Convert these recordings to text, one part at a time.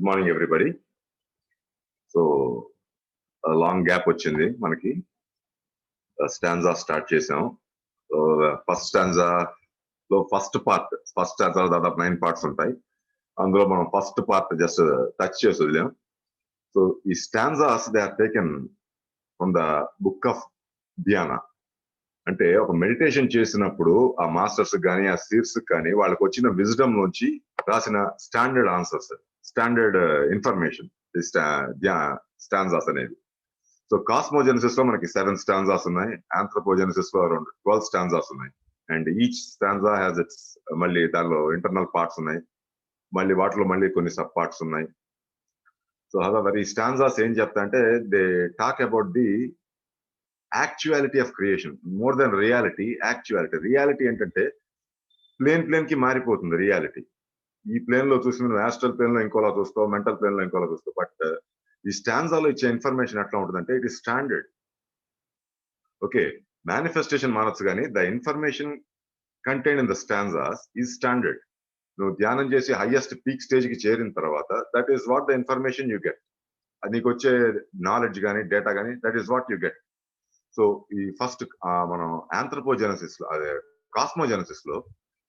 Good morning everybody. So long gap వచ్చింది మనకి. Stanza start చేసాం. సో ఫస్ట్ స్టాంజా లో ఫస్ట్ స్టాంజా దాదాపు 9 పార్ట్స్ ఉంటాయి. అందులో మనం ఫస్ట్ పార్ట్ జస్ట్ టచ్ చేసి వదిలాం. సో ఈ stanzas they are taken from the book of Dhyana. అంటే ఒక మెడిటేషన్ చేసినప్పుడు ఆ మాస్టర్స్ కానీ ఆ సీర్స్ కానీ వాళ్ళకి వచ్చిన విజ్డమ్ నుంచి రాసిన standard answers, standard information stanzas అనేది. సో కాస్మోజెనిసిస్ లో మనకి 7 స్టాంజాస్ ఉన్నాయి, ఆంథ్రోపోజెనిసిస్ లో అరౌండ్ 12 స్టాంజాస్ ఉన్నాయి. And each stanza has its మళ్ళీ దానిలో ఇంటర్నల్ పార్ట్స్ ఉన్నాయి, మళ్ళీ వాటిలో మళ్ళీ కొన్ని సబ్ పార్ట్స్ ఉన్నాయి. సో హవెవర్ ఈ స్టాంజాస్ ఏం చెప్తా అంటే they talk about the actuality of creation more than reality. Reality ఏంటంటే ప్లేన్ కి మారిపోతుంది రియాలిటీ. ఈ ప్లేన్ లో చూసి నువ్వు యాస్ట్రల్ ప్లేన్ లో ఇంకోలా చూస్తావు, మెంటల్ ప్లేన్ లో ఇంకోలా చూస్తావు. బట్ ఈ స్టాంజాలో ఇచ్చే ఇన్ఫర్మేషన్ ఎట్లా ఉంటుందంటే it is standard. Okay, manifestation మారచ్చు కానీ the information contain in the stanzas is standard. నువ్వు ధ్యానం చేసి హైయెస్ట్ పీక్ స్టేజ్ కి చేరిన తర్వాత that is what the information you get. అది నీకు వచ్చే నాలెడ్జ్ కానీ డేటా కానీ that is what you get. So ఈ ఫస్ట్ మనం ఆంథ్రోపోజెనసిస్ లో అదే కాస్మోజెనసిస్ లో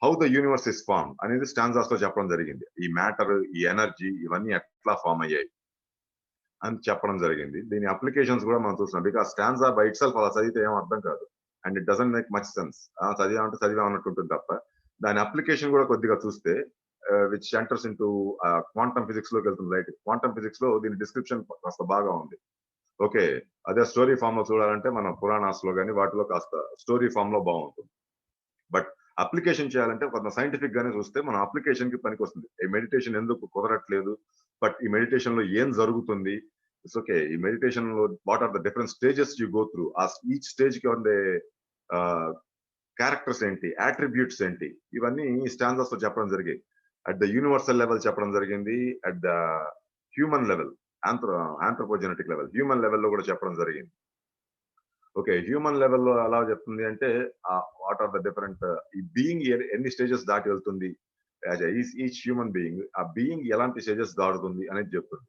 how the universe is form అనేది స్టాంజాస్ లో చెప్పడం జరిగింది. ఈ మ్యాటర్, ఈ ఎనర్జీ ఇవన్నీ ఎట్లా ఫామ్ అయ్యాయి అని చెప్పడం జరిగింది. దీని అప్లికేషన్స్ కూడా మనం చూస్తున్నాం. Because stanza by itself అలా చదివితే ఏం అర్థం కాదు, and it doesn't make much sense. చదివామంటే చదివా అన్నట్టు ఉంటుంది తప్ప దాని అప్లికేషన్ కూడా కొద్దిగా చూస్తే which enters into quantum physics లోకి వెళ్తుంది. రైట్, క్వాంటమ్ ఫిజిక్స్ లో దీని డిస్క్రిప్షన్ కాస్త బాగా ఉంది. ఓకే, అదే స్టోరీ ఫామ్ లో చూడాలంటే మన పురాణాస్ లో కానీ వాటిలో కాస్త స్టోరీ ఫామ్ లో బాగుంటుంది. బట్ అప్లికేషన్ చేయాలంటే కొంత సైంటిఫిక్ గానే చూస్తే మన అప్లికేషన్ కి పనికి వస్తుంది. ఈ మెడిటేషన్ ఎందుకు కుదరట్లేదు, బట్ ఈ మెడిటేషన్ లో ఏం జరుగుతుంది, ఇట్స్ ఓకే. ఈ మెడిటేషన్ లో what are the different stages you go through, ఆ ఈచ్ స్టేజ్ కి ఉండే క్యారెక్టర్స్ ఏంటి, అట్రిబ్యూట్స్ ఏంటి, ఇవన్నీ స్టాంజాస్ లో చెప్పడం జరిగింది. అట్ ద యూనివర్సల్ లెవెల్ చెప్పడం జరిగింది, at the human level, anthropogenetic level, human లెవెల్లో కూడా చెప్పడం జరిగింది. ఓకే, హ్యూమన్ లెవెల్లో ఎలా చెప్తుంది అంటే వాట్ ఆర్ ద డిఫరెంట్ ఈ బీయింగ్ ఎన్ని స్టేజెస్ దాటి వెళ్తుంది, ఈచ్ హ్యూమన్ బీయింగ్ ఆ బీయింగ్ ఎలాంటి స్టేజెస్ దాటుతుంది అనేది చెప్తుంది.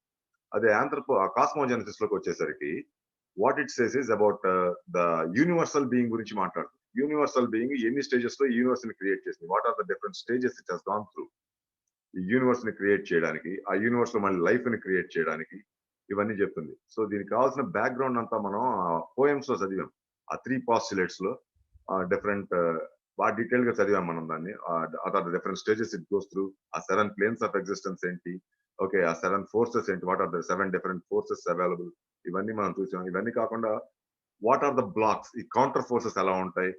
అదే కాస్మోజెనసిస్ లోకి వచ్చేసరికి what it says is about the universal being గురించి మాట్లాడుతుంది. యూనివర్సల్ బీయింగ్ ఎన్ని స్టేజెస్ లో యూనివర్స్ ని క్రియేట్ చేసింది, what are the different stages it has gone through ఈ యూనివర్స్ ని క్రియేట్ చేయడానికి, ఆ యూనివర్స్ లో మళ్ళీ లైఫ్ ని క్రియేట్ చేయడానికి, ఇవన్నీ చెప్తుంది. సో దీనికి కావాల్సిన బ్యాక్గ్రౌండ్ అంతా మనం పోయమ్స్ లో చదివాం. ఆ 3 పాస్టులేట్స్ లో డిఫరెంట్ బాగా డీటెయిల్ గా చదివాం మనం దాన్ని. Different stages it goes through, ఆ 7 ప్లేన్స్ ఆఫ్ ఎగ్జిస్టెన్స్ ఏంటి, ఓకే ఆ 7 ఫోర్సెస్ ఏంటి, what are the 7 different forces available, ఇవన్నీ మనం చూసాం. ఇవన్నీ కాకుండా వాట్ ఆర్ ద బ్లాక్స్, ఈ కౌంటర్ ఫోర్సెస్ ఎలా ఉంటాయి,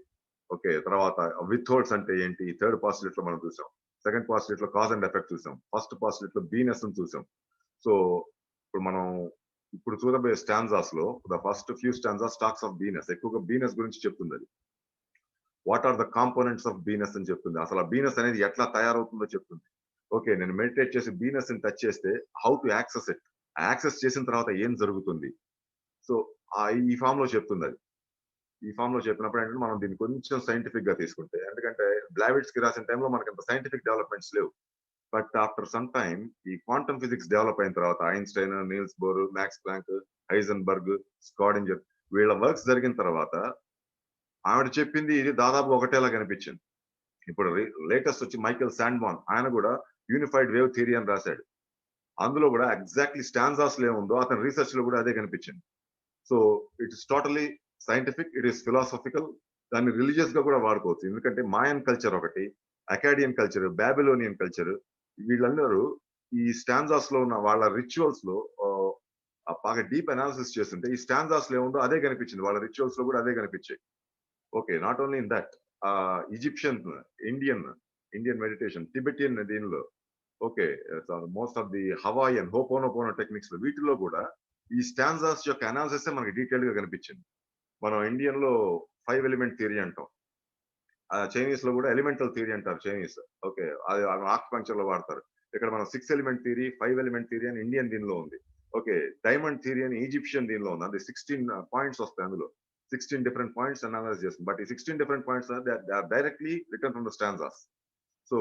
ఓకే తర్వాత విత్ హోల్డ్స్ అంటే ఏంటి, ఈ 3rd పాస్టులేట్ లో మనం చూసాం. 2nd పాస్టులేట్ లో కాజ్ అండ్ ఎఫెక్ట్ చూసాం. 1st పాస్టులేట్ లో బీనెస్ అని చూసాం. సో ఇప్పుడు మనం చూడబోయే స్టాంజాస్ లో the first few stanzas talks of beness, ఎక్కువగా బీనెస్ గురించి చెప్తుంది. అది what are the components of beness అని చెప్తుంది. అసలు ఆ బీనెస్ అనేది ఎట్లా తయారవుతుందో చెప్తుంది. ఓకే, నేను మెడిటేట్ చేసి బీనెస్ ని టచ్ చేస్తే how to access it, access చేసిన తర్వాత ఏం జరుగుతుంది. సో ఈ ఫామ్ లో చెప్తుంది. అది ఈ ఫామ్ లో చెప్పినప్పుడు ఏంటంటే మనం దీన్ని కొంచెం సైంటిఫిక్ గా తీసుకుంటే, ఎందుకంటే బ్లావిట్స్ కి రాసిన టైంలో మనకి అంత సైంటిఫిక్ డెవలప్మెంట్స్ లేవు. బట్ ఆఫ్టర్ సమ్ టైమ్ ఈ క్వాంటమ్ ఫిజిక్స్ డెవలప్ అయిన తర్వాత Einstein, Niels Bohr, Max Planck, Heisenberg, Schrodinger వీళ్ళ వర్క్స్ జరిగిన తర్వాత ఆవిడ చెప్పింది ఇది దాదాపు ఒకటేలా కనిపించింది. ఇప్పుడు లేటెస్ట్ వచ్చి మైకేల్ శాండ్మాన్, ఆయన కూడా యూనిఫైడ్ వేవ్ థియరీ అని రాశాడు. అందులో కూడా ఎగ్జాక్ట్లీ స్టాంజాస్ లో ఏముందో అతని రీసెర్చ్ లో కూడా అదే కనిపించింది. So it is totally scientific, it is philosophical. దాన్ని రిలీజియస్ గా కూడా వాడుకోవచ్చు. ఎందుకంటే మాయన్ కల్చర్ ఒకటి, అకాడియన్ కల్చర్, బాబిలోనియన్ కల్చర్, వీళ్ళందరూ ఈ స్టాంజాస్ లో ఉన్న వాళ్ళ రిచువల్స్ లో బాగా డీప్ అనాలిసిస్ చేస్తుంటే ఈ స్టాంజాస్ లో ఏముందో అదే కనిపించింది. వాళ్ళ రిచువల్స్ లో కూడా అదే కనిపించాయి. Okay, not only in that, Egyptian, Indian meditation, Tibetan దీనిలో, okay most of the Hawaiian Ho'oponopono techniques వీటిలో కూడా ఈ స్టాంజాస్ యొక్క అనాలిసిస్ మనకి డీటెయిల్ గా కనిపించింది. మనం ఇండియన్ లో 5 ఎలిమెంట్ థియరీ అంటాం, చైనీస్ లో కూడా ఎలిమెంటల్ థియరీ అంటారు చైనీస్. ఓకే, అది ఆక్యుపంక్చర్ లో వాడతారు. ఇక్కడ మనం 6 ఎలిమెంట్ థియరీ, 5 ఎలిమెంట్ థియరీ అని ఇండియన్ దీనిలో ఉంది. ఓకే, డైమండ్ థియరీ అని ఈజిప్షియన్ దీనిలో ఉంది. అంటే 16 పాయింట్స్ వస్తాయి అందులో, 16 డిఫరెంట్ పాయింట్స్ అనాలైజ్ చేస్తుంది. బట్ ఈ 16 different points directly return from the stanzas. So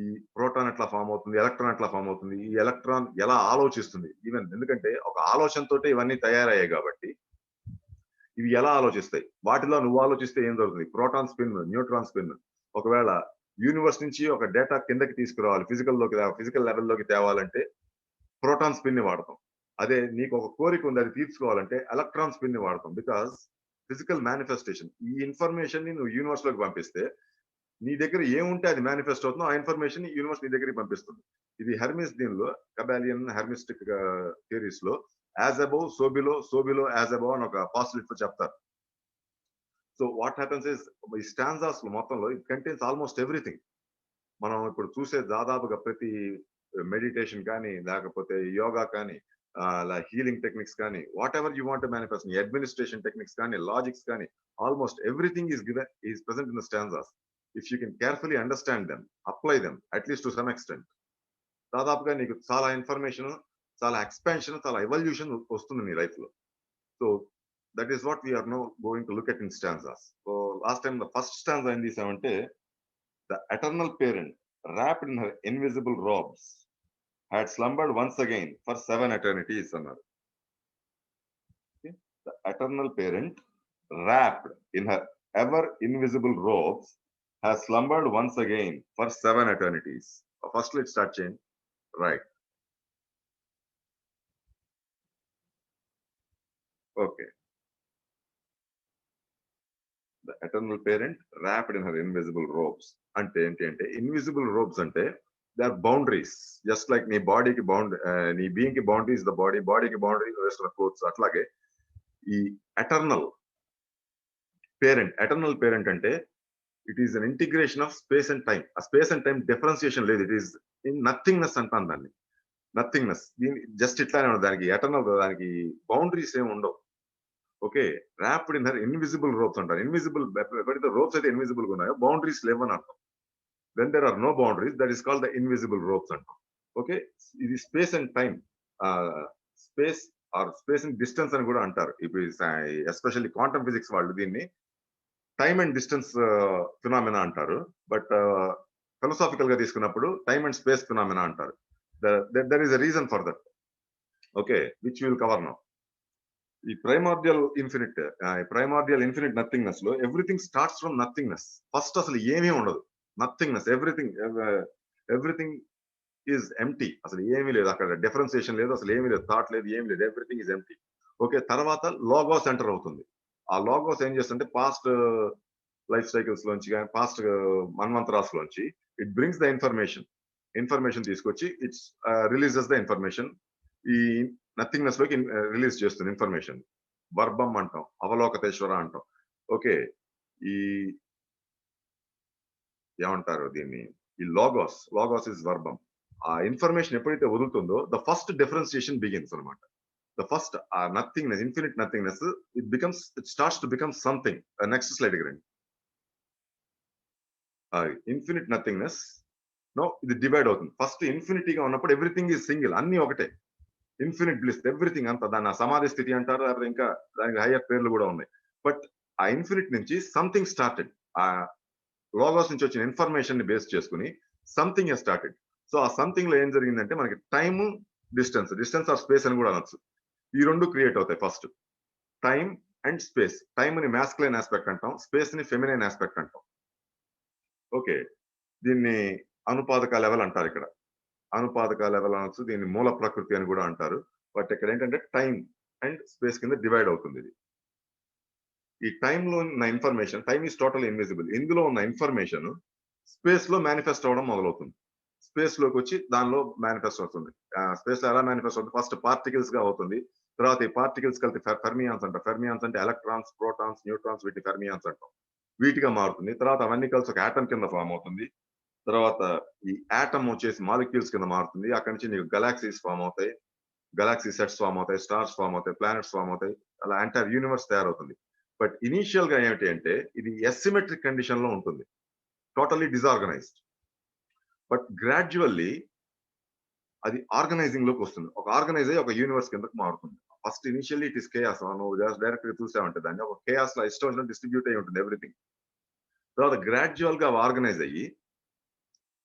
ఈ ప్రోటాన్ ఎట్లా ఫామ్ అవుతుంది, ఎలక్ట్రాన్ ఎట్లా ఫామ్ అవుతుంది, ఈ ఎలక్ట్రాన్ ఎలా ఆలోచిస్తుంది, ఈవెన్ ఎందుకంటే ఒక ఆలోచనతోటే ఇవన్నీ తయారయ్యాయి కాబట్టి ఇవి ఎలా ఆలోచిస్తాయి, వాటిలో నువ్వు ఆలోచిస్తే ఏం జరుగుతుంది, ప్రోటాన్ స్పిన్, న్యూట్రాన్ స్పిన్, ఒకవేళ యూనివర్స్ నుంచి ఒక డేటా కిందకి తీసుకురావాలి, ఫిజికల్ లెవెల్లోకి తేవాలంటే ప్రోటాన్ స్పిన్ ని వాడతాం. అదే నీకు ఒక కోరిక ఉంది, అది తీర్చుకోవాలంటే ఎలక్ట్రాన్ స్పిన్ ని వాడతాం. బికాస్ ఫిజికల్ మేనిఫెస్టేషన్, ఈ ఇన్ఫర్మేషన్ ని నువ్వు యూనివర్స్ లోకి పంపిస్తే నీ దగ్గర ఏముంటే అది మేనిఫెస్ట్ అవుతుందో ఆ ఇన్ఫర్మేషన్ యూనివర్స్ నీ దగ్గరికి పంపిస్తుంది. ఇది హెర్మిస్ దీనిలో కబాలియన్ హెర్మిస్టిక్ థియరీస్ లో as above so below as above అని ఒక పాజిటివ్ చెప్తారు. సో వాట్ హ్యాపెన్స్ ఇస్ ఈ స్టాన్జాస్ మొత్తంలో ఇట్ కంటైన్స్ ఆల్మోస్ట్ ఎవ్రీథింగ్. మనం ఇప్పుడు చూసే దాదాపుగా ప్రతి మెడిటేషన్ కానీ, లేకపోతే యోగా కానీ, హీలింగ్ టెక్నిక్స్ కానీ, whatever you want manifest, administration techniques కానీ, లాజిక్స్ కానీ, almost everything is present in the stanzas. If you can carefully understand them, apply them at least to some extent, దాదాపుగా నీకు చాలా ఇన్ఫర్మేషన్, చాలా ఎక్స్పాన్షన్, చాలా evolution వస్తుంది నీ లైఫ్ లో. So that is what we are no going to look at in stanzas. So last time the first stanza ఏం తీసామంటే, the eternal parent, wrapped in her invisible robes, had slumbered once again for 7 eternities. Another. Okay? The eternal parent, wrapped in her ever invisible robes, has slumbered once again for 7 eternities. First, let's start change. Right. Okay. The eternal parent, wrapped in her invisible robes. అంటే ఏంటి అంటే, invisible robes అంటే they are boundaries. Just like నీ బాడీకి నీ being కి boundaries the body, బాడీకి boundaries rest of clothes, అట్లాగే ఈ ఎటర్నల్ పేరెంట్ అంటే it is an integration of space and time. ఆ స్పేస్ అండ్ టైం డిఫరెన్సియేషన్ లేదు, ఇట్ ఈస్ ఇన్ నథింగ్నెస్ అంటాను దాన్ని. నథింగ్నెస్, దీని జస్ట్ ఇట్లానే ఉండదు, దానికి ఎటర్నల్, దానికి బౌండరీస్ ఏమి ఉండవు. Okay, wrapped in her invisible ropes అంటారు. ఇన్విజిబుల్ ఎప్పుడైతే రోప్స్ అయితే ఇన్విజిబుల్ గా ఉన్నాయో బౌండరీస్ లేవని అర్థం. When there are no boundaries, that is called the invisible ropes అంటాం. ఓకే, ఇది space and time, space or space and distance అని కూడా అంటారు. ఇప్పుడు ఎస్పెషల్లీ క్వాంటమ్ ఫిజిక్స్ వాళ్ళు దీన్ని టైమ్ అండ్ డిస్టెన్స్ ఫినామినా అంటారు. బట్ ఫిలసాఫికల్ గా తీసుకున్నప్పుడు టైమ్ అండ్ స్పేస్ ఫినామినా అంటారు. There is a reason for that. Okay, which will cover now. ఈ ప్రైమార్డియల్ ఇన్ఫినిట్ నథింగ్నెస్ లో everything starts from nothingness. First అసలు ఏమీ ఉండదు, నథింగ్నెస్, ఎవ్రీథింగ్ ఈజ్ ఎంప్టీ. అసలు ఏమీ లేదు అక్కడ, డిఫరెన్సియేషన్ లేదు, అసలు ఏమీ లేదు, థాట్ లేదు, ఏమీ లేదు, ఎవ్రీథింగ్ ఈజ్ ఎంప్టీ. ఓకే, తర్వాత లోగోస్ ఎంటర్ అవుతుంది. ఆ లోగోస్ ఏం చేస్తుంటే పాస్ట్ లైఫ్ సైకిల్స్ లోంచి కానీ, పాస్ట్ మన్వంతరాస్ లోంచి ఇట్ బ్రింగ్స్ ద ఇన్ఫర్మేషన్ తీసుకొచ్చి ఇట్స్ రిలీజెస్ ద ఇన్ఫర్మేషన్. ఈ నథింగ్నెస్ లోకి రిలీజ్ చేస్తుంది ఇన్ఫర్మేషన్. వర్బం అంటాం, అవలోకతేశ్వర అంటాం. ఓకే, ఈ ఏమంటారు దీన్ని, ఈ లాగోస్ ఇస్ వర్బం. ఆ ఇన్ఫర్మేషన్ ఎప్పుడైతే వదులుతుందో ద ఫస్ట్ డిఫరెన్సియేషన్ బిగిన్స్ అనమాట. ద ఫస్ట్ ఆ nothingness, infinite nothingness, it starts to become something. Next slide రండి. ఇన్ఫినిట్ నథింగ్నెస్ నో ఇది డివైడ్ అవుతుంది. ఫస్ట్ ఇన్ఫినిటీగా ఉన్నప్పుడు ఎవ్రీథింగ్ ఈజ్ సింగిల్, అన్ని ఒకటే. ఇన్ఫినిట్ బ్లిస్, ఎవ్రీథింగ్ అంతా, దాన్ని సమాధి స్థితి అంటారు, అక్కడ ఇంకా దానికి హయ్యర్ పేర్లు కూడా ఉన్నాయి. బట్ ఆ ఇన్ఫినిట్ నుంచి సంథింగ్ స్టార్టెడ్. ఆ లోగోస్ నుంచి వచ్చిన ఇన్ఫర్మేషన్ ని బేస్ చేసుకుని సంథింగ్ హెస్ స్టార్టెడ్. సో ఆ సంథింగ్ లో ఏం జరిగిందంటే మనకి టైమ్, డిస్టెన్స్ ఆర్ స్పేస్ అని కూడా అనొచ్చు. ఈ రెండు క్రియేట్ అవుతాయి. First time and space. Time ని మాస్కులైన్ ఆస్పెక్ట్ అంటాం, స్పేస్ ని ఫెమినైన్ ఆస్పెక్ట్ అంటాం. ఓకే, దీన్ని అనుపాదక లెవెల్ అంటారు. ఇక్కడ అనుపాదక లెవెల్ అనొచ్చు, దీన్ని మూల ప్రకృతి అని కూడా అంటారు. బట్ ఇక్కడ ఏంటంటే టైం అండ్ స్పేస్ కింద డివైడ్ అవుతుంది ఇది. ఈ టైంలో ఉన్న information, time is total invisible, ఇందులో ఉన్న ఇన్ఫర్మేషన్ స్పేస్ లో మేనిఫెస్ట్ అవడం మొదలవుతుంది. స్పేస్ లోకి వచ్చి దానిలో మేనిఫెస్ట్ అవుతుంది. స్పేస్ లో ఎలా మేనిఫెస్ట్ అవుతుంది, ఫస్ట్ పార్టికల్స్ గా అవుతుంది. తర్వాత ఈ పార్టికల్స్ కలిపి ఫెర్మియాన్స్ అంటారు. ఫెర్మియాన్స్ అంటే ఎలక్ట్రాన్స్, ప్రోటాన్స్, న్యూట్రాన్స్, వీటి ఫెర్మియాన్స్ అంటాం. వీటిగా మారుతుంది. తర్వాత అవన్నీ కలిసి ఒక ఆటం కింద ఫామ్ అవుతుంది. తర్వాత ఈ ఆటమ్ వచ్చేసి మాలిక్యూల్స్ కింద మారుతుంది. అక్కడి నుంచి నీకు గెలాక్సీస్ ఫామ్ అవుతాయి, గెలాక్సీ సెట్స్ ఫామ్ అవుతాయి, స్టార్స్ ఫామ్ అవుతాయి, ప్లానెట్స్ ఫామ్ అవుతాయి, అలా ఎంటైర్ యూనివర్స్ తయారవుతుంది. బట్ ఇనీషియల్ గా ఏమిటి అంటే ఇది ఎసిమెట్రిక్ కండిషన్ లో ఉంటుంది, టోటల్లీ డిజార్గనైజ్డ్. బట్ గ్రాడ్యువల్లీ అది ఆర్గనైజింగ్ లోకి వస్తుంది, ఒక ఆర్గనైజ్ అయ్యి ఒక యూనివర్స్ కిందకు మారుతుంది. First initially it is chaos, నువ్వు డైరెక్ట్ గా చూసావంటే దాన్ని ఒక కేయాస్ లో ఇష్టం డిస్ట్రిబ్యూట్ అయి ఉంటుంది ఎవ్రీథింగ్. తర్వాత గ్రాడ్యువల్ గా ఆర్గనైజ్ అయ్యి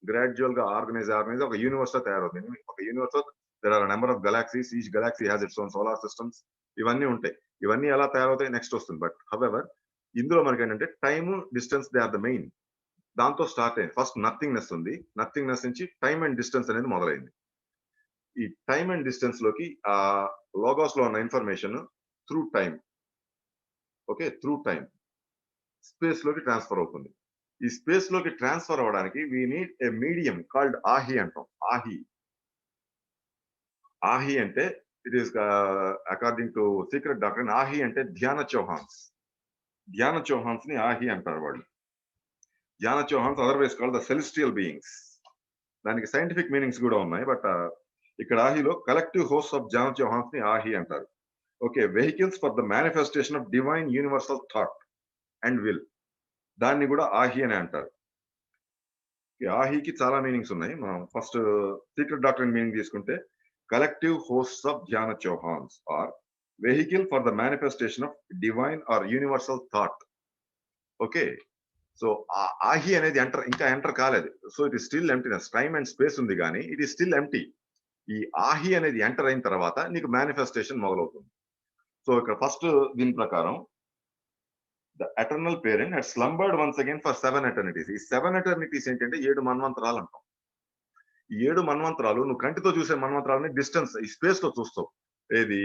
గ్రాడ్యువల్ గా ఆర్గనైజ్ ఒక యూనివర్స్ తో తయారవుతుంది. ఒక యూనివర్స్ లో there are number of galaxies, each galaxy has its own solar systems. ఇవన్నీ ఉంటాయి. ఇవన్నీ ఎలా తయారవుతాయి నెక్స్ట్ వస్తుంది. బట్ హవెవర్ ఇందులో మనకి ఏంటంటే time, distance they are the main. దాంతో స్టార్ట్ అయింది. ఫస్ట్ నథింగ్నెస్ ఉంది. నథింగ్నెస్ నుంచి టైమ్ అండ్ డిస్టెన్స్ అనేది మొదలైంది. ఈ టైమ్ అండ్ డిస్టెన్స్ లోకి ఆ లోగోస్ లో ఉన్న information through time, okay, through time space లోకి ట్రాన్స్ఫర్ అవుతుంది. ఈ స్పేస్ లోకి ట్రాన్స్ఫర్ అవ్వడానికి we need a medium called Ahi అంటాం. ఆహి. ఆహి అంటే it is according to secret doctrine, Ahi అంటే ధ్యాన చౌహాన్స్. ధ్యాన చౌహాన్స్ ని ఆహి అంటారు వాళ్ళు. ధ్యాన Chauhans otherwise called the celestial beings. దానికి సైంటిఫిక్ మీనింగ్స్ కూడా ఉన్నాయి. బట్ ఇక్కడ ఆహిలో collective host of Dhyan Chauhans ని ఆహి అంటారు. Okay, vehicles for the manifestation of divine universal thought and will, దాన్ని కూడా ఆహి అని అంటారు. ఈ ఆహికి చాలా మీనింగ్స్ ఉన్నాయి. మనం ఫస్ట్ సీక్రెట్ డాక్టర్ మీనింగ్ తీసుకుంటే collective hosts of Dhyan Chohans are vehicle for the manifestation of divine or universal thought. Okay, so Ahi అనేది ఇంకా ఎంటర్ కాలేదు. So it is still emptiness. Time and space ఉంది కానీ ఇట్ ఈస్ స్టిల్ ఎంప్టీ. ఈ ఆహి అనేది enter అయిన తర్వాత నీకు మేనిఫెస్టేషన్ మొదలవుతుంది. సో ఇక్కడ ఫస్ట్ దీని ప్రకారం the eternal parent had slumbered once again for 7 eternities. ఈ 7 eternities ఏంటంటే 7 మన్వంతరాలు అంటాం. ఈ 7 మన్వంతరాలు నువ్వు కంటితో చూసే మన్వంతరాలని డిస్టెన్స్ ఈ స్పేస్ లో చూస్తావు. ఏది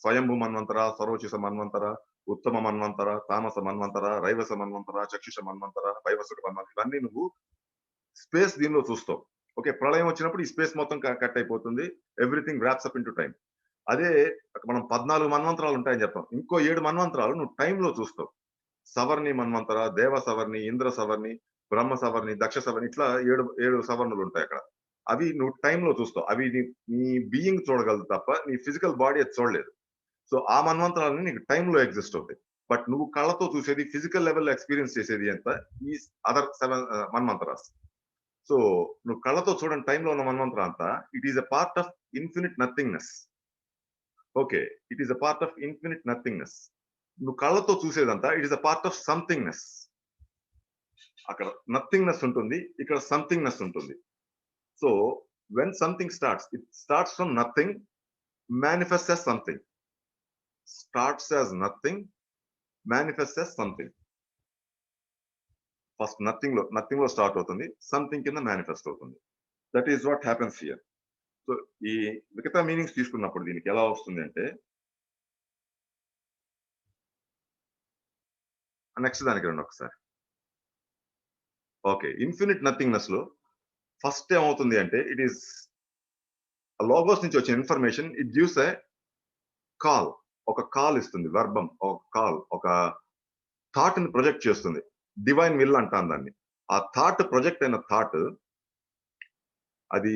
స్వయంభూ మన్వంతర, సర్వోచిత మన్వంతర, ఉత్తమ మన్వంతర, తామస మన్వంతర, రైవస మన్వంతర, చక్షుష మన్వంతర, వైవసుక మన్వంతర, ఇవన్నీ నువ్వు స్పేస్ దీనిలో చూస్తావు. ఓకే, ప్రళయం వచ్చినప్పుడు ఈ స్పేస్ మొత్తం కట్ అయిపోతుంది. Everything wraps up into time. అదే మనం 14 మన్వంతరాలు ఉంటాయని చెప్తాం. ఇంకో 7 మన్వంతరాలు నువ్వు టైంలో చూస్తావు. సవర్ణి మన్వంతర, దేవ సవర్ణి, ఇంద్ర సవర్ణి, బ్రహ్మ సవర్ణి, దక్ష సవర్ణి, ఇట్లా 7 సవర్ణులు ఉంటాయి అక్కడ. అవి నువ్వు టైంలో చూస్తావు. అవి నీ బీయింగ్ చూడగలదు తప్ప నీ ఫిజికల్ బాడీ అది చూడలేదు. సో ఆ మన్వంతరాలని నీకు టైంలో ఎగ్జిస్ట్ అవుతాయి. బట్ నువ్వు కళ్ళతో చూసేది, ఫిజికల్ లెవెల్లో ఎక్స్పీరియన్స్ చేసేది ఎంత ఈ అదర్ 7 మన్వంతరాస్. సో నువ్వు కళ్ళతో చూడని టైంలో ఉన్న మన్వంతర అంతా it is a part of infinite nothingness. Okay, it is a part of infinite nothingness. నువ్వు కళ్ళతో చూసేదంతా it is a part of somethingness. అక్కడ నథింగ్నెస్ ఉంటుంది, ఇక్కడ సంథింగ్నెస్ ఉంటుంది. So when something starts, it starts from nothing, manifest as something. Starts as nothing, manifest as something. First nothing లో start అవుతుంది, something కింద మేనిఫెస్ట్ అవుతుంది. That is what happens here. So ఈ మిగతా మీనింగ్స్ తీసుకున్నప్పుడు దీనికి ఎలా వస్తుంది అంటే, నెక్స్ట్ దానికి రండి ఒకసారి. ఓకే, ఇన్ఫినిట్ నథింగ్నెస్ లో ఫస్ట్ ఏమవుతుంది అంటే ఇట్ ఈస్ లోగోస్ నుంచి వచ్చే information it gives a call. ఒక కాల్ ఇస్తుంది, వర్బం, ఒక కాల్, ఒక థాట్ ని ప్రొజెక్ట్ చేస్తుంది. డివైన్ విల్ అంటాం దాన్ని. ఆ థాట్ ప్రొజెక్ట్ అయిన థాట్ అది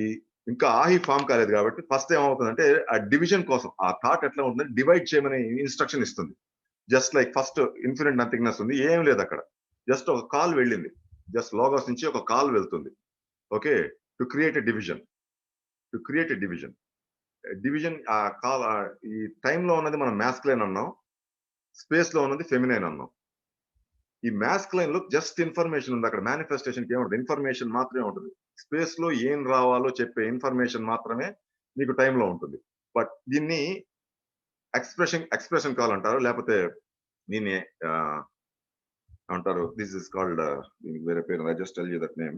ఇంకా ఆహి ఫామ్ కాలేదు కాబట్టి ఫస్ట్ ఏమవుతుందంటే ఆ డివిజన్ కోసం ఆ థాట్ ఎట్లా ఉంటుందంటే డివైడ్ చేయమని ఇన్స్ట్రక్షన్ ఇస్తుంది. Just like first infinite nothingness ఉంది, ఏం లేదు అక్కడ. జస్ట్ ఒక కాల్ వెళ్ళింది, జస్ట్ లోగోస్ నుంచి ఒక కాల్ వెళ్తుంది. Okay, to create a division, to create a division. Division ఆ కాల్ ఈ టైంలో ఉన్నది మనం మ్యాస్క్లైన్ అన్నాం, స్పేస్ లో ఉన్నది ఫెమినైన్ అన్నాం. ఈ మ్యాస్క్లైన్ లో జస్ట్ ఇన్ఫర్మేషన్ ఉంది, అక్కడ మేనిఫెస్టేషన్ ఏముంటుంది, ఇన్ఫర్మేషన్ మాత్రమే ఉంటుంది. స్పేస్ లో ఏం రావాలో చెప్పే ఇన్ఫర్మేషన్ మాత్రమే మీకు టైంలో ఉంటుంది. బట్ దీన్ని ఎక్స్ప్రెషన్ కాల్ అంటారు, లేకపోతే దీన్ని అంటారు, దిస్ ఇస్ కాల్డ్, దీనికి వేరే పేరు, I just tell you that name.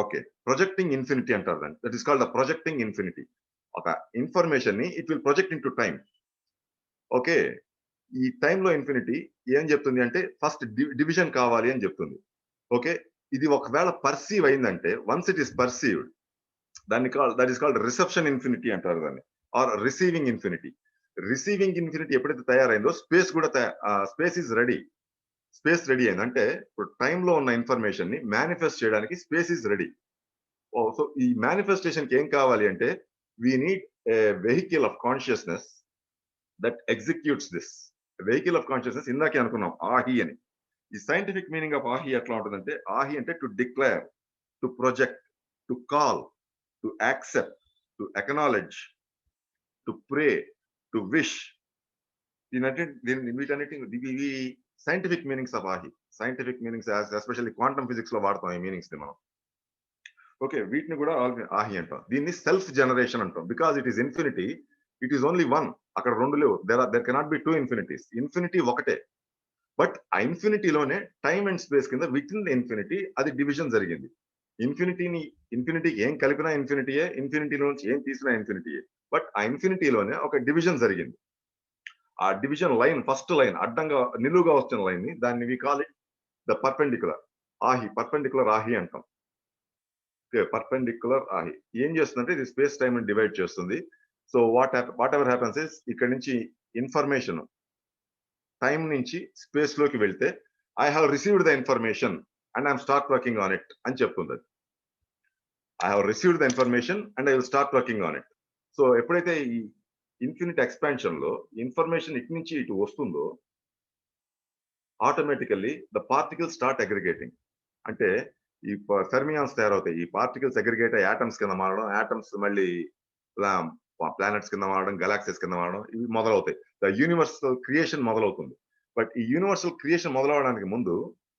Okay, projecting infinity అంటారు దాన్ని. That is called the projecting infinity. ఒక ఇన్ఫర్మేషన్ ని it will project in to time. Okay, ఈ టైంలో ఇన్ఫినిటీ ఏం చెప్తుంది అంటే ఫస్ట్ డివిజన్ కావాలి అని చెప్తుంది. ఓకే, ఇది ఒకవేళ పర్సీవ్ అయిందంటే, once it is perceived, that is called reception infinity అంటారు దాన్ని, or receiving infinity. Receiving infinity ఎప్పుడైతే తయారైందో స్పేస్ కూడా space is ready. Space ready అయింది అంటే ఇప్పుడు టైంలో ఉన్న ఇన్ఫర్మేషన్ ని మేనిఫెస్ట్ చేయడానికి స్పేస్ ఈజ్ రెడీ. సో ఈ మేనిఫెస్టేషన్ కి ఏం కావాలి అంటే we need a vehicle of consciousness that executes this. Vehicle of consciousness ఇందాకే అనుకున్నాం ఆహి అని. ఈ సైంటిఫిక్ మీనింగ్ ఆఫ్ ఆహి ఎట్లా ఉంటుందంటే, ఆహి అంటే to declare, to project, to call, to accept, to acknowledge, to pray, to wish, వీటన్నిటి ఇవి scientific meanings of Ahi. Scientific meanings especially quantum physics లో వాడతాం ఈ మీనింగ్స్ ని మనం. ఓకే, వీటిని కూడా ఆహి అంటాం. దీన్ని సెల్ఫ్ జనరేషన్ అంటాం. Because it is infinity, it is only one. అక్కడ రెండు లేవు. There cannot be two infinities. Infinity ఒకటే. బట్ ఆ ఇన్ఫినిటీలోనే టైమ్ అండ్ స్పేస్ కింద విత్ ఇన్ ద ఇన్ఫినిటీ అది డివిజన్ జరిగింది. ఇన్ఫినిటీకి ఏం కలిపినా ఇన్ఫినిటీయే, ఇన్ఫినిటీలో నుంచి ఏం తీసినా ఇన్ఫినిటీయే. బట్ ఆ ఇన్ఫినిటీలోనే ఒక డివిజన్ జరిగింది. ఆ డివిజన్ లైన్, ఫస్ట్ లైన్ అడ్డంగా నిలువుగా వస్తున్న లైన్ ని దాన్ని we call it the perpendicular Ahi. Perpendicular Ahi అంటాం. పర్పెండిక్యులర్ ఆహి ఏం చేస్తుందంటే ఇది స్పేస్ టైమ్ ని డివైడ్ చేస్తుంది. So whatever happens is ఇక్కడ నుంచి ఇన్ఫర్మేషన్ టైం నుంచి స్పేస్ లోకి వెళ్తే I have received the information and I'm start working on it అని చెప్తుంది. I have received the information and I will start working on it. So ఎప్పుడైతే ఈ infinite expansion లో ఇన్ఫర్మేషన్ ఇటు నుంచి ఇటు వస్తుందో automatically the particles start aggregating. అంటే ఈ ఫెర్మియాన్స్ తయారవుతాయి. ఈ పార్టికల్స్ అగ్రిగేట్ అయ్యి యాటమ్స్ కింద మారడం, యాటమ్స్ మళ్ళీ ప్లానెట్స్ కింద మారడం, గెలాక్సీస్ కింద మారడం, ఇవి మొదలవుతాయి. ద యూనివర్సల్ క్రియేషన్ మొదలవుతుంది. బట్ ఈ యూనివర్సల్ క్రియేషన్ మొదలవడానికి ముందు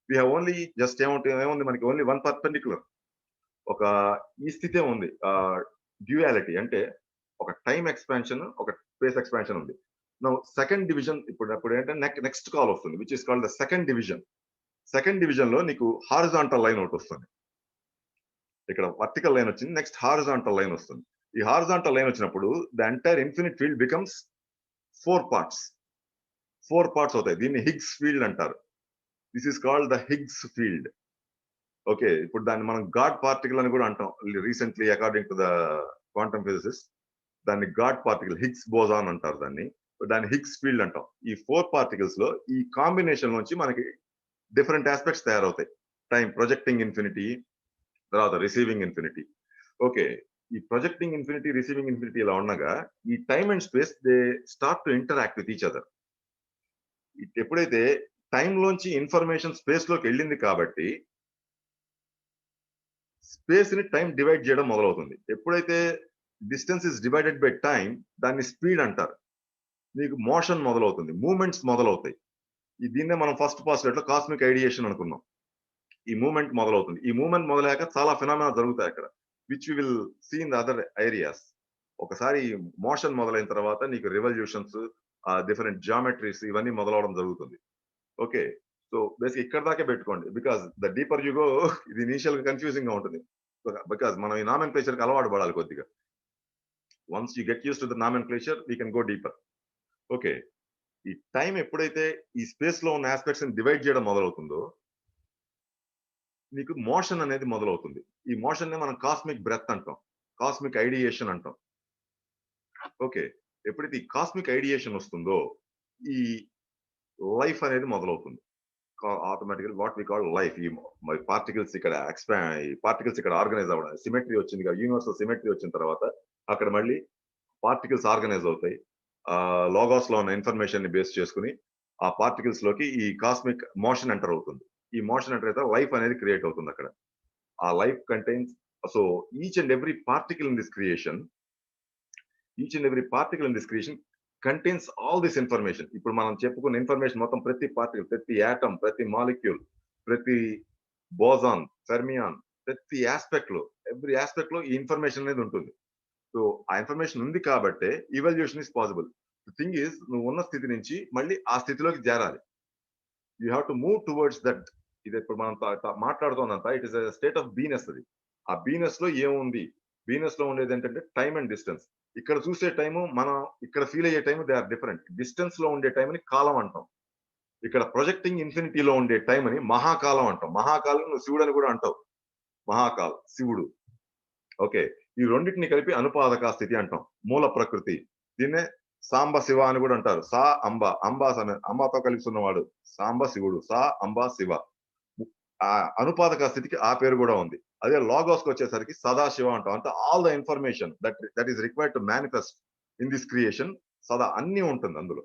వీ హ్యావ్ ఓన్లీ జస్ట్ ఏముంది మనకి ఓన్లీ వన్ పర్పెండిక్యులర్. ఒక ఈ స్థితే ఉంది. డ్యూయాలిటీ అంటే ఒక టైం ఎక్స్పాన్షన్, ఒక స్పేస్ ఎక్స్పాన్షన్ ఉంది. సెకండ్ డివిజన్ ఇప్పుడు ఏంటంటే నెక్స్ట్ కాల్ వస్తుంది which is called the second division. Second division లో నీకు హారిజాంటల్ లైన్ ఒకటి వస్తుంది. ఇక్కడ వర్టికల్ లైన్ వచ్చింది, నెక్స్ట్ హారిజాంటల్ లైన్ వస్తుంది. ఈ హారిజాంటల్ లైన్ వచ్చినప్పుడు the entire infinite field becomes 4 parts. 4 parts అవుతాయి. దీన్ని హిగ్స్ ఫీల్డ్ అంటారు. This is called the Higgs field. Okay, ఇప్పుడు దాన్ని మనం గాడ్ పార్టికల్ అని కూడా అంటాం. Recently according to the quantum physicist దాన్ని గాడ్ పార్టికల్, హిగ్స్ బోజాన్ అంటారు దాన్ని. దాన్ని హిగ్స్ ఫీల్డ్ అంటాం. ఈ 4 పార్టికల్స్ లో ఈ కాంబినేషన్ నుంచి మనకి డిఫరెంట్ ఆస్పెక్ట్స్ తయారవుతాయి. టైం ప్రొజెక్టింగ్ ఇన్ఫినిటీ, తర్వాత రిసీవింగ్ ఇన్ఫినిటీ. ఓకే, ఈ ప్రొజెక్టింగ్ ఇన్ఫినిటీ, రిసీవింగ్ ఇన్ఫినిటీ ఇలా ఉండగా ఈ time and space they start to interact with each other. ఎప్పుడైతే టైం లోంచి ఇన్ఫర్మేషన్ స్పేస్ లోకి వెళ్ళింది కాబట్టి స్పేస్ ని టైం డివైడ్ చేయడం మొదలవుతుంది. ఎప్పుడైతే distance is divided by time దాన్ని స్పీడ్ అంటారు. మీకు మోషన్ మొదలవుతుంది, మూమెంట్స్ మొదలవుతాయి. దీన్నే మనం ఫస్ట్ పాస్ట్రేట్ లో కాస్మిక్ ఐడియేషన్ అనుకున్నాం. ఈ మూమెంట్ మొదలవుతుంది. ఈ మూమెంట్ మొదలయ్యాక చాలా ఫినామినా జరుగుతాయి అక్కడ, which we will see in the other areas. ఒకసారి మోషన్ మొదలైన తర్వాత నీకు రివల్యూషన్స్, డిఫరెంట్ జామెట్రీస్ ఇవన్నీ మొదలవడం జరుగుతుంది. ఓకే, సో బేసిక్ ఇక్కడ దాకే పెట్టుకోండి. Because the deeper you go ఇది ఇనిషియల్ గా కన్ఫ్యూజింగ్ గా ఉంటుంది. బికాస్ మనం ఈ నామెన్క్లేచర్ కి అలవాటు పడాలి కొద్దిగా. Once you get use to the nomenclature we can go deeper. Okay, ఈ టైం ఎప్పుడైతే ఈ స్పేస్ లో ఉన్న ఆస్పెక్ట్స్ ని డివైడ్ చేయడం మొదలవుతుందో నీకు మోషన్ అనేది మొదలవుతుంది. ఈ మోషన్ ని మనం కాస్మిక్ బ్రెత్ అంటాం, కాస్మిక్ ఐడియేషన్ అంటాం. ఓకే, ఎప్పుడైతే ఈ కాస్మిక్ ఐడియేషన్ వస్తుందో ఈ లైఫ్ అనేది మొదలవుతుంది. ఆటోమేటికల్ వాట్ వి కాల్ లైఫ్. ఈ పార్టికల్స్ ఇక్కడ పార్టికల్స్ ఇక్కడ ఆర్గనైజ్ అవ్వడం, సిమెట్రీ వచ్చింది కదా, యూనివర్సల్ సిమెట్రీ వచ్చిన తర్వాత అక్కడ మళ్ళీ పార్టికల్స్ ఆర్గనైజ్ అవుతాయి. లాగోస్ లో ఉన్న ఇన్ఫర్మేషన్ ని బేస్ చేసుకుని ఆ పార్టికల్స్ లోకి ఈ కాస్మిక్ మోషన్ ఎంటర్ అవుతుంది. ఈ మోషన్ ఎంటర్ అయితే లైఫ్ అనేది క్రియేట్ అవుతుంది అక్కడ. ఆ life contains, so each and every particle in this creation, each and every particle in this creation contains all this information. ఇప్పుడు మనం చెప్పుకున్న ఇన్ఫర్మేషన్ మొత్తం ప్రతి పార్టికల్, ప్రతి యాటమ్, ప్రతి మాలిక్యూల్, ప్రతి బోజాన్, ఫెర్మియాన్, ప్రతి ఆస్పెక్ట్ లో, ఎవ్రీ ఆస్పెక్ట్ లో ఈ ఇన్ఫర్మేషన్ అనేది ఉంటుంది. సో ఆ ఇన్ఫర్మేషన్ ఉంది కాబట్టే evolution is possible. The thing is నువ్వు ఉన్న స్థితి నుంచి మళ్ళీ ఆ స్థితిలోకి చేరాలి. You have to move towards that. ఇది ఇప్పుడు మనం మాట్లాడుతున్నంత ఇట్ ఇస్ స్టేట్ ఆఫ్ బీనెస్. అది ఆ బీనెస్ లో ఏముంది? బీనెస్ లో ఉండేది ఏంటంటే టైం అండ్ డిస్టెన్స్. ఇక్కడ చూసే టైము, మనం ఇక్కడ ఫీల్ అయ్యే time they are different. Distance లో ఉండే టైం ని కాలం అంటాం. ఇక్కడ ప్రొజెక్టింగ్ ఇన్ఫినిటీలో ఉండే టైం అని మహాకాలం అంటాం. మహాకాలం నువ్వు శివుడు అని కూడా అంటావు. మహాకాల్ శివుడు. ఓకే, ఈ రెండింటిని కలిపి అనుపాదక స్థితి అంటాం. మూల ప్రకృతి. దీన్నే సాంబ శివ అని కూడా అంటారు. సా అంబ, అంబాతో కలిసి ఉన్నవాడు సాంబ శివుడు. సా అంబ శివ. ఆ అనుపాదక స్థితికి ఆ పేరు కూడా ఉంది. అదే లాగోస్ కి వచ్చేసరికి సదాశివ అంటాం. అంటే all the information that is required to manifest in this creation, సదా అన్ని ఉంటుంది అందులో.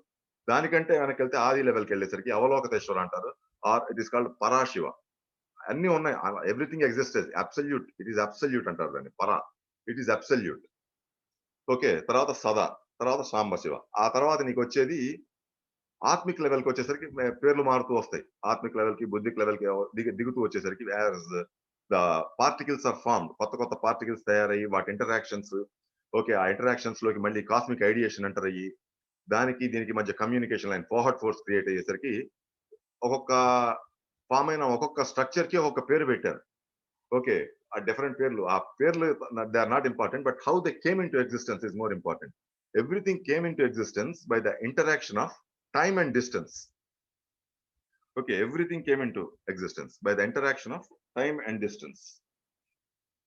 దానికంటే వెనకెళ్తే ఆది లెవెల్కి వెళ్ళేసరికి అవలోకతేశ్వర అంటారు, or it is called Parashiva. అన్ని ఉన్నాయి. Everything exists absolute. It is absolute అంటారు దాన్ని. పరా, ఇట్ ఈస్ అబ్సల్యూట్. ఓకే, తర్వాత సదా, తర్వాత సాంబశివ. ఆ తర్వాత నీకు వచ్చేది ఆత్మిక్ లెవెల్కి వచ్చేసరికి పేర్లు మారుతూ వస్తాయి. ఆత్మిక్ లెవెల్కి, బుద్ధిక్ లెవెల్కి దిగుతూ వచ్చేసరికి ద పార్టికల్స్ ఆర్ ఫార్మ్డ్. కొత్త కొత్త పార్టికల్స్ తయారయ్యి వాటి ఇంటరాక్షన్స్, ఓకే, ఆ ఇంటరాక్షన్స్ లోకి మళ్ళీ కాస్మిక్ ఐడియేషన్ ఎంటర్ అయ్యి దానికి దీనికి మధ్య communication line forward force create అయ్యేసరికి ఒక్కొక్క ఫామ్ అయిన ఒక్కొక్క స్ట్రక్చర్ కి ఒక్కొక్క పేరు పెట్టారు. ఓకే, ఆ డిఫరెంట్ పేర్లు, ఆ పేర్లు they are not important, but how they came into existence is more important. Everything came into existence by the interaction of time and distance. Okay, everything came into existence by the interaction of time and distance.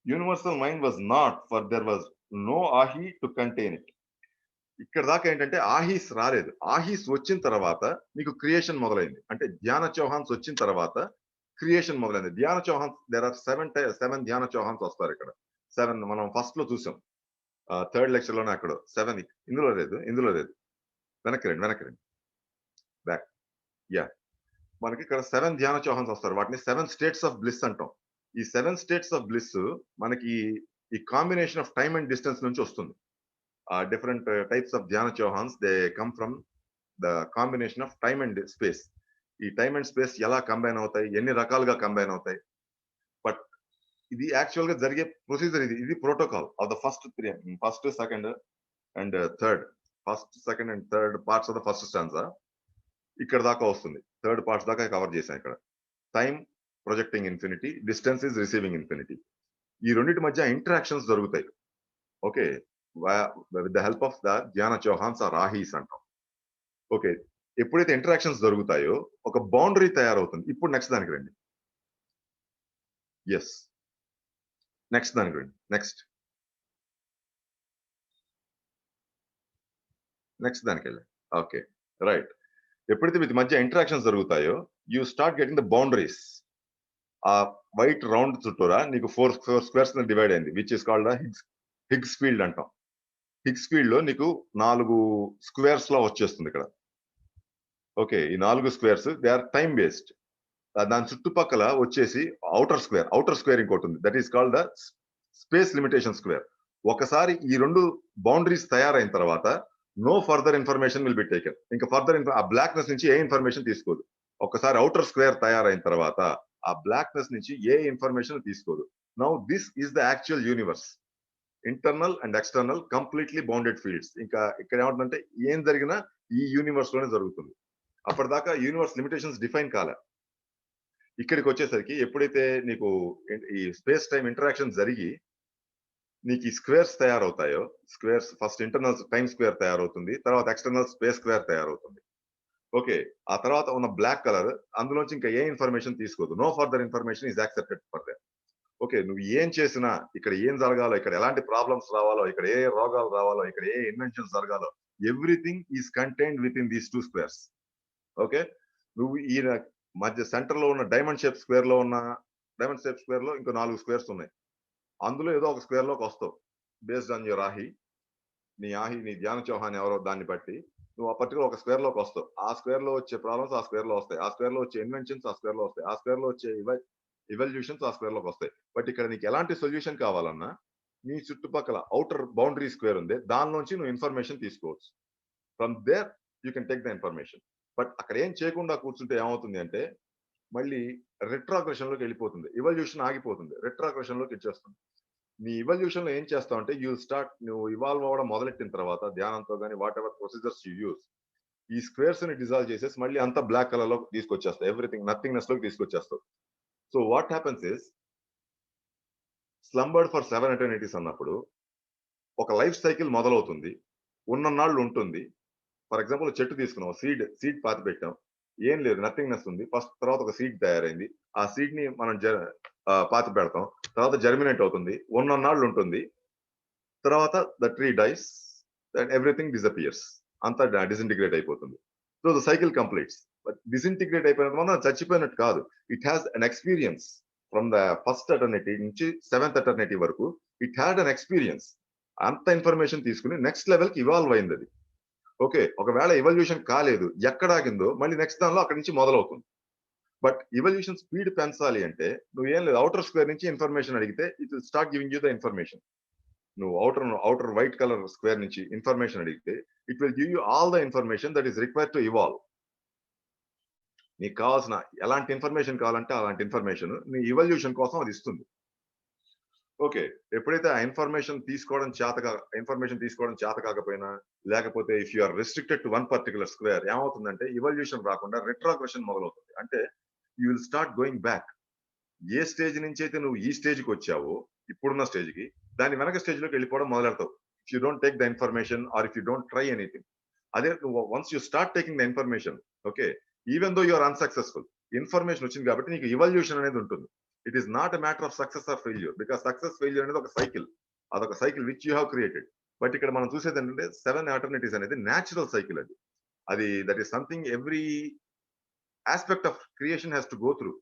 Universal mind was not, for there was no ahi to contain it. ఇక్కడ దాకా ఏంటంటే ఆహీస్ రాలేదు. ఆహీస్ వచ్చిన తర్వాత మీకు creation మొదలైంది. అంటే ధ్యాన చౌహాన్స్ వచ్చిన తర్వాత క్రియేషన్ మొదలైంది. ధ్యాన చౌహాన్స్, దేర్ ఆర్ 7 ధ్యాన చౌహాన్స్ వస్తారు ఇక్కడ. 7 మనం ఫస్ట్ లో చూసాం. థర్డ్ లెక్చర్ లోనే అక్కడ 7. ఇందులో లేదు. వెనక్కి రండి. బ్యాక్. యా, మనకి ఇక్కడ 7 ధ్యాన చౌహాన్స్ వస్తారు. వాటిని 7 స్టేట్స్ ఆఫ్ బ్లిస్ అంటాం. ఈ 7 స్టేట్స్ ఆఫ్ బ్లిస్ మనకి ఈ combination of time and distance నుంచి వస్తుంది. Different types of Dhyan Chohans they come from the combination of time and space. ఈ టైమ్ అండ్ స్పేస్ ఎలా కంబైన్ అవుతాయి, ఎన్ని రకాలుగా కంబైన్ అవుతాయి. బట్ ఇది యాక్చువల్ గా జరిగే ప్రొసీజర్. ఇది protocol of the first, second and third. First, second and third parts of the first stanza ఇక్కడ దాకా వస్తుంది. థర్డ్ పార్ట్స్ దాకా కవర్ చేశాం ఇక్కడ. Time projecting infinity, distance is receiving infinity. ఈ రెండింటి మధ్య ఇంటరాక్షన్స్ జరుగుతాయి. Okay, with the help of the Dhyan Chohans are ఆహీస్ అంటాం. ఓకే, ఎప్పుడైతే ఇంటరాక్షన్స్ జరుగుతాయో ఒక బౌండరీ తయారవుతుంది. ఇప్పుడు నెక్స్ట్ దానికి రండి. ఎస్, నెక్స్ట్ దానికి రండి. నెక్స్ట్ దానికి వెళ్ళండి. Okay, right. ఎప్పుడైతే వీటి మధ్య ఇంటరాక్షన్స్ జరుగుతాయో you start getting the boundaries. ఆ వైట్ రౌండ్ చుట్టూరా నీకు 4 స్క్వేర్స్ డివైడ్ అయింది, which is called Higgs field అంటాం. హిగ్స్ ఫీల్డ్ లో నీకు 4 స్క్వేర్స్ లా వచ్చేస్తుంది ఇక్కడ. ఓకే, ఈ 4 squares they are time based. దాని చుట్టుపక్కల వచ్చేసి అవుటర్ స్క్వేర్ ఇంకోటి ఉంది, that is called the space limitation square. ఒకసారి ఈ 2 బౌండరీస్ తయారైన తర్వాత no further information will be taken. ఇంకా ఫర్దర్ ఆ బ్లాక్నెస్ నుంచి ఏ ఇన్ఫర్మేషన్ తీసుకోదు. ఒకసారి అవుటర్ స్క్వేర్ తయారైన తర్వాత ఆ బ్లాక్నెస్ నుంచి ఏ ఇన్ఫర్మేషన్ తీసుకోదు. Now this is the actual universe. Internal and external completely bounded fields. ఇంకా ఇక్కడ ఏమంటుందంటే ఏం జరిగినా ఈ యూనివర్స్ లోనే జరుగుతుంది. అప్పటిదాకా యూనివర్స్ లిమిటేషన్స్ డిఫైన్ కాలే. ఇక్కడికి వచ్చేసరికి ఎప్పుడైతే నీకు ఈ స్పేస్ టైం ఇంటరాక్షన్ జరిగి నీకు ఈ స్క్వేర్స్ తయారవుతాయో, squares first internal time square తయారవుతుంది, తర్వాత ఎక్స్టర్నల్ స్పేస్ స్క్వేర్ తయారవుతుంది. ఓకే, ఆ తర్వాత ఉన్న బ్లాక్ కలర్ అందులోంచి ఇంకా ఏ ఇన్ఫర్మేషన్ తీసుకోదు. No further information is accepted for that. Okay, నువ్వు ఏం చేసినా, ఇక్కడ ఏం జరగాలో, ఇక్కడ ఎలాంటి ప్రాబ్లమ్స్ రావాలో, ఇక్కడ ఏ రోగాలు రావాలో, ఇక్కడ ఏ ఇన్వెన్షన్స్ జరగాలో, everything is contained within these 2 squares. Okay, నువ్వు ఈ మధ్య సెంటర్ లో ఉన్న డైమండ్ షేప్ స్క్వేర్ లో ఇంకో 4 స్క్వేర్స్ ఉన్నాయి. అందులో ఏదో ఒక స్క్వేర్ లోకి వస్తావు బేస్డ్ ఆన్ యువర్ నీ ధ్యాన చౌహాన్ ఎవరో దాన్ని బట్టి నువ్వు ఆ పర్టికులర్ ఒక స్క్వేర్ లోకి వస్తావు. ఆ స్క్వేర్ లో వచ్చే ప్రాబ్లమ్స్ ఆ స్క్వేర్ లో వస్తాయి, ఆ స్క్వేర్ లో వచ్చే ఇన్వెన్షన్స్ ఆ స్క్వేర్ లో వస్తాయి, ఆ స్క్వేర్ లో వచ్చే ఇవల్యూషన్స్ ఆ స్క్వేర్ లోకి వస్తాయి. బట్ ఇక్కడ నీకు ఎలాంటి సొల్యూషన్ కావాలన్నా నీ చుట్టుపక్కల అవుటర్ బౌండరీ స్క్వేర్ ఉంది, దానిలోంచి నువ్వు ఇన్ఫర్మేషన్ తీసుకోవచ్చు. From there you can take the information. But అక్కడ ఏం చేయకుండా కూర్చుంటే ఏమవుతుంది అంటే మళ్ళీ రెట్రాగ్రెషన్ లోకి వెళ్ళిపోతుంది. ఇవల్యూషన్ ఆగిపోతుంది, రెట్రాగ్రెషన్ లోకి ఇచ్చేస్తుంది. నీ ఇవల్యూషన్ లో ఏం చేస్తావు అంటే నువ్వు ఇవాల్వ్ అవ్వడం మొదలెట్టిన తర్వాత ధ్యానంతో కానీ what ever procedures you use, ఈ స్క్వేర్స్ ని డిజాల్వ్ చేసేసి మళ్ళీ అంతా బ్లాక్ కలర్ లో తీసుకొచ్చేస్తావు, ఎవ్రీథింగ్ నథింగ్నెస్ లోకి తీసుకొచ్చేస్తావు. So what happens is slumbered for 7 eternities అన్నప్పుడు ఒక లైఫ్ సైకిల్ మొదలవుతుంది, ఉన్నన్నాళ్ళు ఉంటుంది. ఫర్ ఎగ్జాంపుల్ చెట్టు తీసుకున్నాం, సీడ్ పాతి పెట్టాం, ఏం లేదు, నథింగ్నెస్ ఉంది. ఫస్ట్ తర్వాత ఒక సీడ్ తయారైంది, ఆ సీడ్ ని మనం పాతి పెడతాం, తర్వాత జర్మినేట్ అవుతుంది, ఉన్నన్నాళ్ళు ఉంటుంది, తర్వాత the tree dies, that everything disappears, అంతా డిసింటిగ్రేట్ అయిపోతుంది. So the cycle completes. But disintegrate అయిపోయినంత మనం చచ్చిపోయినట్టు కాదు. It has an experience from the first eternity నుంచి 7th ఎటర్నిటీ వరకు. It had an experience. అంత ఇన్ఫర్మేషన్ తీసుకుని నెక్స్ట్ లెవెల్ కి ఇవాల్వ్ అయింది అది. ఓకే, ఒకవేళ ఇవల్యూషన్ కాలేదు, ఎక్కడ ఆగిందో మళ్ళీ నెక్స్ట్ దానిలో అక్కడి నుంచి మొదలవుతుంది. బట్ ఇవల్యూషన్ స్పీడ్ పెంచాలి అంటే నువ్వు ఏం లేదు, అవుటర్ స్క్వేర్ నుంచి ఇన్ఫర్మేషన్ అడిగితే it will start giving you the information. నువ్వు అవుటర్ వైట్ కలర్ స్క్వేర్ నుంచి ఇన్ఫర్మేషన్ అడిగితే it will give you all the information that is required to evolve. నీకు కావాల్సిన ఎలాంటి ఇన్ఫర్మేషన్ కావాలంటే అలాంటి ఇన్ఫర్మేషన్ నీ ఇవల్యూషన్ కోసం అది ఇస్తుంది. ఓకే. ఎప్పుడైతే ఆ ఇన్ఫర్మేషన్ తీసుకోవడం చేత కాకపోయినా, లేకపోతే if you are restricted to one particular square ఏమవుతుందంటే ఇవల్యూషన్ రాకుండా రెట్రోగ్రెషన్ మొదలవుతుంది. అంటే you will start going back. ఏ స్టేజ్ నుంచి అయితే నువ్వు ఈ స్టేజ్‌కి వచ్చావో, ఇప్పుడున్న స్టేజ్‌కి, దాని వెనక స్టేజ్‌లోకి వెళ్ళిపోవడం మొదలెడతావు. If you don't take the information or if you don't try anything. అదే once you start taking the information, okay. Even though you are unsuccessful. Information వచ్చింది కాబట్టి నీకు ఇవల్యూషన్ అనేది ఉంటుంది. It is not a matter of success or failure. Because success, failure అనేది ఒక cycle. అదొక cycle which you have created. But ఇక్కడ మనం చూసేది ఏంటంటే 7 ఆల్టర్‌నేటివ్స్ అనేది నేచురల్ సైకిల్ అది. అది that is something every aspect of creation has to go through.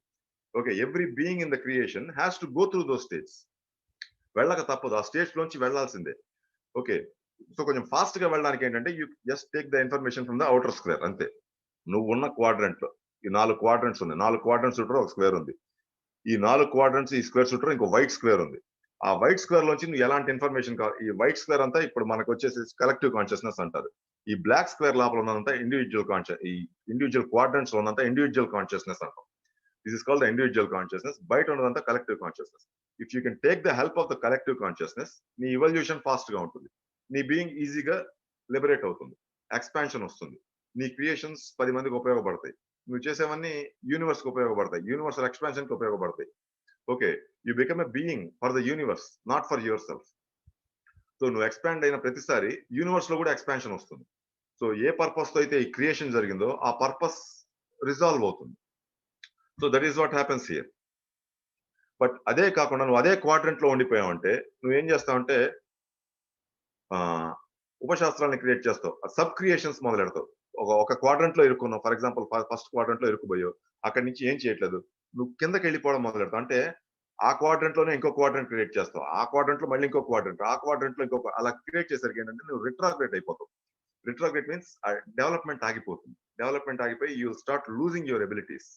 Okay. Every being in the creation has to go through those stages. వెళ్ళక తప్పదు. ఆ స్టేజ్ లోంచి వెళ్ళాల్సిందే. ఓకే. సో కొంచెం ఫాస్ట్ గా వెళ్ళడానికి ఏంటంటే you just take the information from the outer square అంతే. నువ్వున్న క్వాడ్రంట్ లో ఈ 4 క్వాడ్రంట్స్ ఉన్నాయి. 4 క్వాడ్రంట్స్ చుట్టూ ఒక స్క్వేర్ ఉంది. ఈ 4 క్వాడ్రంట్స్ ఈ స్క్వేర్ చుట్టూ ఇంకో వైట్ స్క్వేర్ ఉంది. ఆ వైట్ స్క్వేర్ లోంచి నువ్వు ఎలాంటి ఇన్ఫర్మేషన్ కావాలి, ఈ వైట్ స్క్వేర్ అంతా ఇప్పుడు మనకు వచ్చేసి కలెక్టివ్ కాన్షియస్నెస్ అంటారు. ఈ బ్లాక్ స్క్వేర్ లోపల ఉన్నదంతా ఈ ఇండివిజువల్ క్వాడ్రంట్స్ లో ఉన్నంతా ఇండివిజువల్ కాన్షియస్నెస్ అంటాం. This is called the individual consciousness. బయట ఉన్నదంతా collective consciousness. If you can take the help of the collective consciousness, నీ ఇవల్యూషన్ ఫాస్ట్ గా ఉంటుంది. నీ బీయింగ్ ఈజీగా లిబరేట్ అవుతుంది. ఎక్స్పాన్షన్ వస్తుంది. నీ క్రియేషన్స్ 10 మందికి ఉపయోగపడతాయి. నువ్వు చేసేవన్నీ యూనివర్స్ కి ఉపయోగపడతాయి. యూనివర్సల్ ఎక్స్పాన్షన్ కి ఉపయోగపడతాయి. Okay. You become a being for the universe, not for your self. So నువ్వు ఎక్స్పాండ్ అయిన ప్రతిసారి యూనివర్స్ లో కూడా ఎక్స్పాన్షన్ వస్తుంది. సో ఏ పర్పస్ తో అయితే ఈ క్రియేషన్ జరిగిందో ఆ పర్పస్ రిజాల్వ్ అవుతుంది. So that is what happens here. But అదే కాకుండా నువ్వు అదే క్వాడ్రంట్ లో ఉండిపోయావంటే నువ్వేం చేస్తావంటే ఉపశాస్త్రాలను క్రియేట్ చేస్తావు. సబ్ క్రియేషన్స్ మొదలెడతావు. ఒక క్వాడ్రంట్ లో ఇరుక్కున్నావు. ఫర్ ఎగ్జాంపుల్ ఫస్ట్ క్వాడ్రంట్ లో ఇరుక్కుపోయావు. అక్కడి నుంచి ఏం చేయట్లేదు. నువ్వు కిందకి వెళ్ళిపోవడం మొదలెడతావు. అంటే ఆ క్వాడ్రంట్ లోనే ఇంకో క్వాడ్రంట్ క్రియేట్ చేస్తావు. ఆ క్వాడ్రంట్ లో మళ్ళీ ఇంకో క్వాడ్రంట్, ఆ క్వాడ్రంట్ లో ఇంకో అలా క్రియేట్ చేసరికి ఏంటంటే నువ్వు రిట్రాగ్రేట్ అయిపోతావు. రిట్రాగ్రేట్ మీన్స్ డెవలప్మెంట్ ఆగిపోతుంది. డెవలప్మెంట్ ఆగిపోయి you start losing your abilities.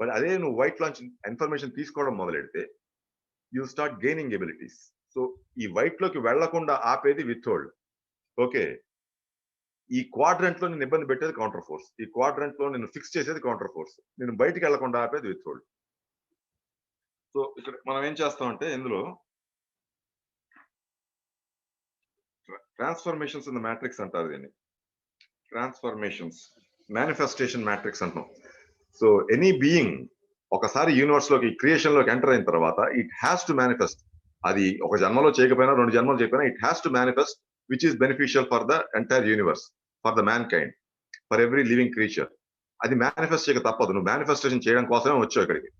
But అదే నువ్వు వైట్ లాంచ్ ఇన్ఫర్మేషన్ తీసుకోవడం మొదలెడితే you start gaining abilities. So ఈ వైట్ లోకి వెళ్లకుండా ఆపేది విత్హోల్డ్. ఓకే. ఈ క్వాడ్రంట్ లో నేను ఇబ్బంది పెట్టేది కౌంటర్ ఫోర్స్. ఈ క్వాడ్రంట్ లో నేను ఫిక్స్ చేసేది కౌంటర్ ఫోర్స్. నేను బయటికి వెళ్లకుండా ఆపేది విత్హోల్డ్. సో ఇక్కడ మనం ఏం చేస్తామంటే ఇందులో ట్రాన్స్ఫర్మేషన్స్ ఇన్ ద మ్యాట్రిక్స్ అంటారు దీన్ని. ట్రాన్స్ఫర్మేషన్స్, మేనిఫెస్టేషన్ మ్యాట్రిక్స్ అంటాం. సో ఎనీ బీయింగ్ ఒకసారి యూనివర్స్ లోకి క్రియేషన్ లోకి ఎంటర్ అయిన తర్వాత ఇట్ హ్యాస్ టు మేనిఫెస్ట్. అది ఒక జన్మలో చేయకపోయినా 2 జన్మలు చేయకపోయినా it has to manifest which is beneficial for the entire universe, for the man kind, for every living creature. అది మేనిఫెస్ట్ చేయక తప్పదు. నువ్వు మేనిఫెస్టేషన్ చేయడం కోసమే వచ్చావు ఇక్కడికి.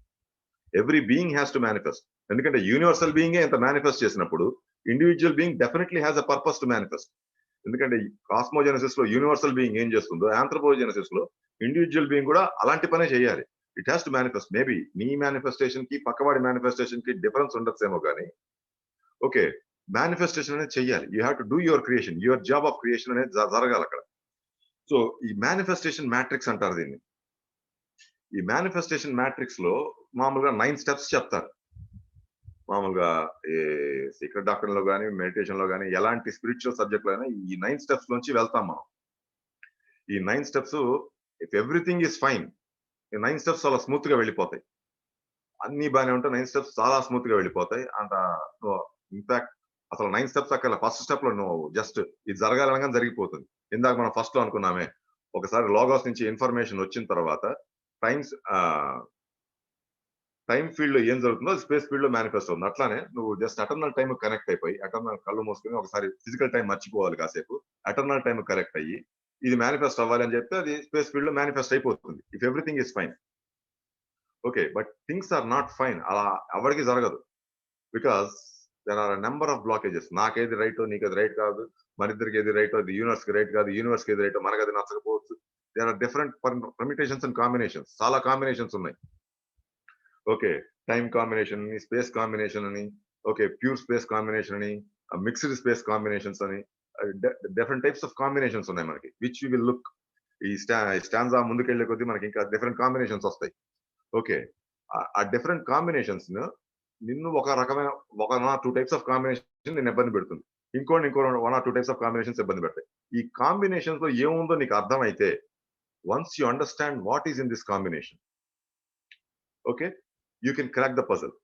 Every being has to manifest. ఎందుకంటే యూనివర్సల్ బీయింగే ఇంత మేనిఫెస్ట్ చేసినప్పుడు individual being definitely has a purpose to manifest. ఎందుకంటే కాస్మోజెనసిస్ లో యూనివర్సల్ బీయింగ్ ఏం చేస్తుందో ఆంథ్రోపోజెనసిస్ లో ఇండివిజువల్ బీయింగ్ కూడా అలాంటి పనే చేయాలి. It has to manifest. Maybe నీ మేనిఫెస్టేషన్ కి పక్కవాడి మేనిఫెస్టేషన్ కి డిఫరెన్స్ ఉండొచ్చేమో కానీ ఓకే, మేనిఫెస్టేషన్ అనేది చెయ్యాలి. You have to do your creation. Your job of creation అనేది జరగాలి అక్కడ. సో ఈ మేనిఫెస్టేషన్ మ్యాట్రిక్స్ అంటారు దీన్ని. ఈ మేనిఫెస్టేషన్ మ్యాట్రిక్స్ లో మామూలుగా 9 స్టెప్స్ చెప్తారు. మామూలుగా ఈ సీక్రెట్ డాక్టర్ లో కానీ మెడిటేషన్ లో కానీ ఎలాంటి స్పిరిచువల్ సబ్జెక్ట్ లో అయినా ఈ 9 స్టెప్స్ నుంచి వెళ్తాం మనం. ఈ 9 steps if everything is fine, ఈ 9 స్టెప్స్ చాలా స్మూత్ గా వెళ్ళిపోతాయి. అన్ని బాగానే ఉంటాయి. 9 స్టెప్స్ చాలా స్మూత్ గా వెళ్ళిపోతాయి. అంత ఇన్ఫాక్ట్ అసలు 9 స్టెప్స్ అక్కడ ఫస్ట్ స్టెప్ లో నువ్వు జస్ట్ ఇది జరగాలనగానే జరిగిపోతుంది. ఇందాక మనం ఫస్ట్ లో అనుకున్నామే, ఒకసారి లోగోస్ నుంచి ఇన్ఫర్మేషన్ వచ్చిన తర్వాత టైమ్స్ టైం ఫీల్డ్ లో ఏం జరుగుతుందో స్పేస్ ఫీల్డ్ లో మేనిఫెస్ట్ అవుతుంది. అట్లానే నువ్వు జస్ట్ అటర్నల్ టైం కనెక్ట్ అయిపోయి అటర్నల్ కళ్ళు మూసుకుని ఒకసారి ఫిజికల్ టైం మర్చిపోవాలి కాసేపు. అటర్నల్ టైం కరెక్ట్ అయ్యి ఇది మేనిఫెస్ట్ అవ్వాలి అని చెప్తే అది స్పేస్ ఫీల్డ్ లో మేనిఫెస్ట్ అయిపోతుంది. If everything is fine. Okay. But things are not fine. అలా ఎవరికి జరగదు. Because there are number of blockages. నాకేది రైటో నీకది రైట్ కాదు. మనిద్దరికి ఏది రైటో అది యూనివర్స్ కి రైట్ కాదు. యూనివర్స్ కి ఏది రైటో మనకు అది నచ్చకపోవచ్చు. There are different permutations and combinations. చాలా కాంబినేషన్స్ ఉన్నాయి. ఓకే. టైం కాంబినేషన్ అని, స్పేస్ కాంబినేషన్ అని, ఓకే, ప్యూర్ స్పేస్ కాంబినేషన్ అని, మిక్స్డ్ స్పేస్ కాంబినేషన్స్ అని, డిఫరెంట్ టైప్స్ ఆఫ్ కాంబినేషన్స్ ఉన్నాయి మనకి. విచ్ యూ విల్ లుక్ ఈ స్టాంజా ముందుకెళ్లే కొద్దీ మనకి ఇంకా డిఫరెంట్ కాంబినేషన్స్ వస్తాయి. ఓకే. ఆ డిఫరెంట్ కాంబినేషన్స్ నిన్ను ఒక రకమైన 1 ఆర్ 2 టైప్స్ ఆఫ్ కాంబినేషన్ నిన్ను ఇబ్బంది పెడుతుంది. ఇంకో 1 ఆర్ 2 టైప్స్ ఆఫ్ కాంబినేషన్స్ ఇబ్బంది పెడతాయి. ఈ కాంబినేషన్స్ లో ఏముందో నీకు అర్థమైతే Once you understand what is in this combination, okay, you can crack the puzzle.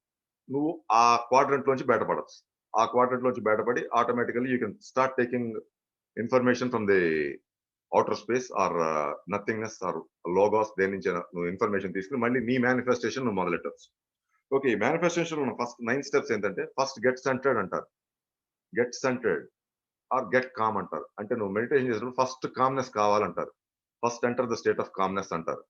నువ్వు ఆ క్వాడ్రంట్ లోంచి బయటపడచ్చు. ఆ క్వాడ్రంట్ లోంచి బయటపడి automatically you can start taking information from the outer space or nothingness or logos దేని నుంచి నువ్వు ఇన్ఫర్మేషన్ తీసుకుని మళ్ళీ నీ మేనిఫెస్టేషన్ నువ్వు మొదలెట్టచ్చు. ఓకే, ఈ మేనిఫెస్టేషన్ ఉన్న ఫస్ట్ 9 స్టెప్స్ ఏంటంటే ఫస్ట్ గెట్ సెంటర్డ్ అంటారు. Get centred or get calm అంటారు. అంటే నువ్వు మెడిటేషన్ చేసినప్పుడు ఫస్ట్ కామ్నెస్ కావాలంటారు. First enter the state of calmness అంటారు.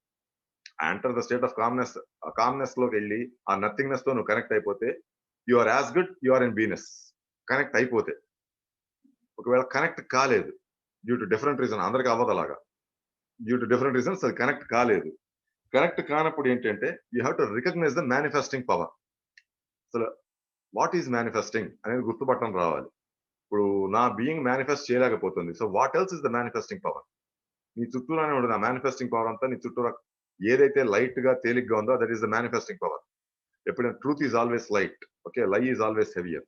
Enter the state of calmness. ఆ కామ్నెస్ లోకి వెళ్ళి ఆ నథింగ్నెస్ తో నువ్వు కనెక్ట్ అయిపోతే you are as good you are in beness. Connect అయిపోతే. ఒకవేళ కనెక్ట్ కాలేదు డ్యూ టు డిఫరెంట్ రీజన్, అందరికి అవ్వదు అలాగా, డ్యూ టు డిఫరెంట్ రీజన్స్ అది కనెక్ట్ కాలేదు. కనెక్ట్ కానప్పుడు ఏంటంటే you have to recognise the manifesting power. అసలు వాట్ ఈజ్ మేనిఫెస్టింగ్ అనేది గుర్తుపట్టడం రావాలి. ఇప్పుడు నా బీయింగ్ మేనిఫెస్ట్ చేయలేకపోతుంది, so what else is the manifesting power? నీ చుట్టూరానే ఉండదు ఆ మేనిఫెస్టింగ్ పవర్ అంతా. నీ చుట్టూరా ఏదైతే లైట్ గా తేలిగ్గా ఉందో that is the manifesting power. ఎప్పుడైనా truth is always light, okay, lie is always heavier.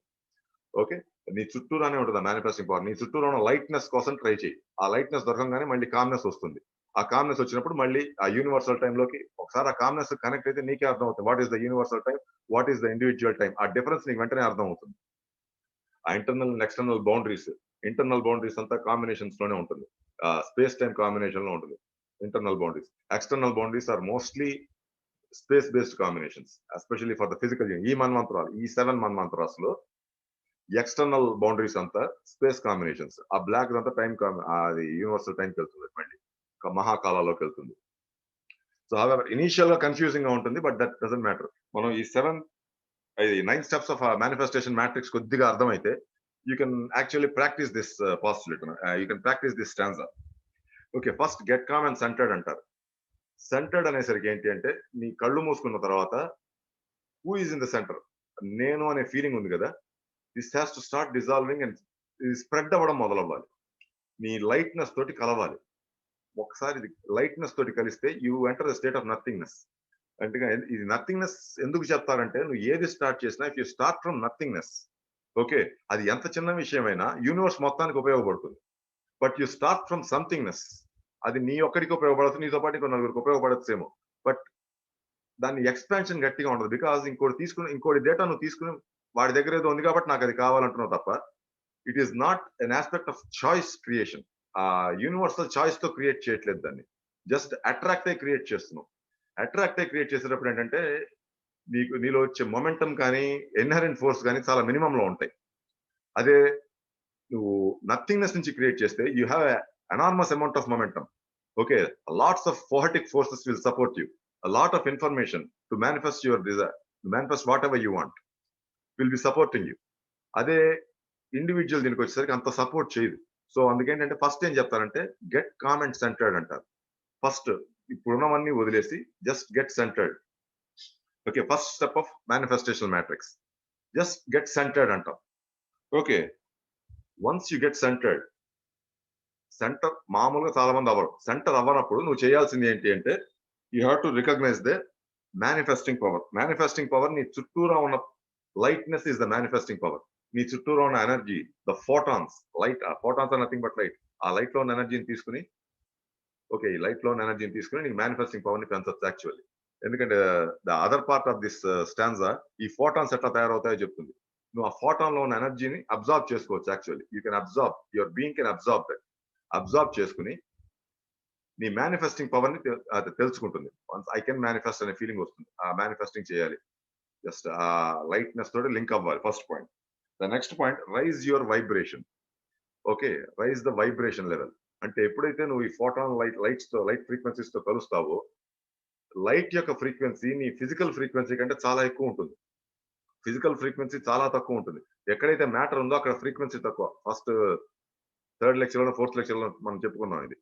Okay, నీ చుట్టూరానే ఉంటుంది ఆ మేనిఫెస్టింగ్ పవర్. నీ చుట్టూరా ఉన్న లైట్నెస్ కోసం ట్రై చేయి. ఆ లైట్నెస్ దొరకంగానే మళ్ళీ కామ్నెస్ వస్తుంది. ఆ కామ్నెస్ వచ్చినప్పుడు మళ్ళీ ఆ యూనివర్సల్ టైం లోకి ఒకసారి ఆ కామ్నెస్ కనెక్ట్ అయితే నీకే అర్థం అవుతుంది what is the universal time, what is the individual time. ఆ డిఫరెన్స్ నీకు వెంటనే అర్థం అవుతుంది. ఆ internal and external boundaries, internal boundaries అంతా కాంబినేషన్స్ లోనే ఉంటుంది. స్పేస్ టైం కాంబినేషన్ లో ఉంటుంది internal boundaries. External boundaries are mostly space based combinations, especially for the physical. ఈ మన్వంతరాలు, ఈ 7 మన్వంతరాస్ లో ఎక్స్టర్నల్ బౌండరీస్ అంతా స్పేస్ కాంబినేషన్స్. ఆ బ్లాక్ అంతా టైం అది యూనివర్సల్ టైంకి వెళ్తుంది, మళ్ళీ మహాకాలాలోకి వెళ్తుంది. సో హవెవర్ ఇనీషియల్ గా కన్ఫ్యూజింగ్ గా ఉంటుంది, బట్ దట్ డజంట్ మ్యాటర్. మనం ఈ 9 స్టెప్స్ ఆఫ్ మేనిఫెస్టేషన్ మ్యాట్రిక్స్ కొద్దిగా అర్థమైతే you can actually practise this possibility, you can practise this stanza. Okay, first get calm and centred అంటారు. సెంటర్డ్ అనేసరికి ఏంటి అంటే నీ కళ్ళు మూసుకున్న తర్వాత who is in the centre, నేను అనే ఫీలింగ్ ఉంది కదా, this has to start dissolving and spread అవ్వడం మొదలవ్వాలి. నీ లైట్నెస్ తోటి కలవాలి. ఒకసారి ఇది లైట్నెస్ తోటి కలిస్తే you enter the state of nothingness. అంటే ఇది నథింగ్నెస్ ఎందుకు చెప్తారంటే నువ్వు ఏది స్టార్ట్ చేసినా if you start from nothingness, okay, అది ఎంత చిన్న విషయమైనా యూనివర్స్ మొత్తానికి ఉపయోగపడుతుంది. బట్ యు స్టార్ట్ ఫ్రమ్ సంథింగ్నెస్, అది నీ ఒక్కడికి ఉపయోగపడదు, నీతో పాటు ఇంకో నలుగురికి ఉపయోగపడచ్చేమో, బట్ దాని ఎక్స్పాన్షన్ గట్టిగా ఉండదు. బికాస్ ఇంకోటి డేటా నువ్వు తీసుకుని వాడి దగ్గర ఏదో ఉంది కాబట్టి నాకు అది కావాలంటున్నావు తప్ప it is not an aspect of choice creation. ఆ యూనివర్సల్ చాయిస్ తో క్రియేట్ చేయట్లేదు దాన్ని, జస్ట్ అట్రాక్ట్ అయి క్రియేట్ చేస్తున్నావు. అట్రాక్ట్ అయి క్రియేట్ చేసేటప్పుడు ఏంటంటే నీలో వచ్చే మొమెంటం కానీ ఇన్హరెంట్ ఫోర్స్ కానీ చాలా మినిమం లో ఉంటాయి. అదే నువ్వు నథింగ్నెస్ నుంచి క్రియేట్ చేస్తే you have enormous amount of momentum. Okay, lots of poetic forces will support you, lot of information to manifest your desire, manifest whatever you want will be supporting you. అదే individual దీనికి వచ్చేసరికి అంత support చేయదు. So అందుకేంటంటే first ఏం చెప్తారంటే get calm and centred అంటారు. First ఇప్పుడున్నవన్నీ వదిలేసి just get centered. Okay, first step of manifestation matrix just get centered అంటాం. Okay, once you get centered, center మామూలుగా చాలా మంది అవ్వరు. సెంటర్ అవ్వనప్పుడు నువ్వు చేయాల్సింది ఏంటి అంటే you have to recognise the manifesting power. Manifesting power నీ చుట్టూరా ఉన్న lightness is the manifesting power. నీ చుట్టూరా ఉన్న energy, the photons, light, photons are nothing but light. ఆ లైట్ లో ఉన్న ఎనర్జీని తీసుకుని, ఓకే, ఈ లైట్ లో ఉన్న ఎనర్జీని తీసుకుని నీకు మేనిఫెస్టింగ్ పవర్ ని పెంచొచ్చు యాక్చువల్లీ. ఎందుకంటే the other part of this stanza ఈ ఫోటాన్స్ ఎట్లా తయారవుతాయో చెప్తుంది. నువ్వు ఆ ఫోటాన్ లో ఉన్న ఎనర్జీని అబ్జార్బ్ చేసుకోవచ్చు. Actually you can absorb, your being can absorb that. Absorb చేసుకుని నీ మేనిఫెస్టింగ్ పవర్ ని అది తెలుసుకుంటుంది. వన్స్ ఐ కెన్ మేనిఫెస్ట్ అనే ఫీలింగ్ వస్తుంది. ఆ మేనిఫెస్టింగ్ చేయాలి, జస్ట్ ఆ లైట్నెస్ తోటి లింక్ అవ్వాలి. First point. The next point, raise your vibration. Okay, raise the vibration level. అంటే ఎప్పుడైతే నువ్వు ఈ ఫోటాన్ లైట్స్ తో, లైట్ ఫ్రీక్వెన్సీస్ తో కలుస్తావో లైట్ యొక్క ఫ్రీక్వెన్సీ నీ ఫిజికల్ ఫ్రీక్వెన్సీ కంటే చాలా ఎక్కువ ఉంటుంది. ఫిజికల్ ఫ్రీక్వెన్సీ చాలా తక్కువ ఉంటుంది. ఎక్కడైతే మ్యాటర్ ఉందో అక్కడ ఫ్రీక్వెన్సీ తక్కువ. ఫస్ట్ థర్డ్ లెక్చర్ లో, ఫోర్త్ లెక్చర్ లో మనం చెప్పుకున్నాం ఇది.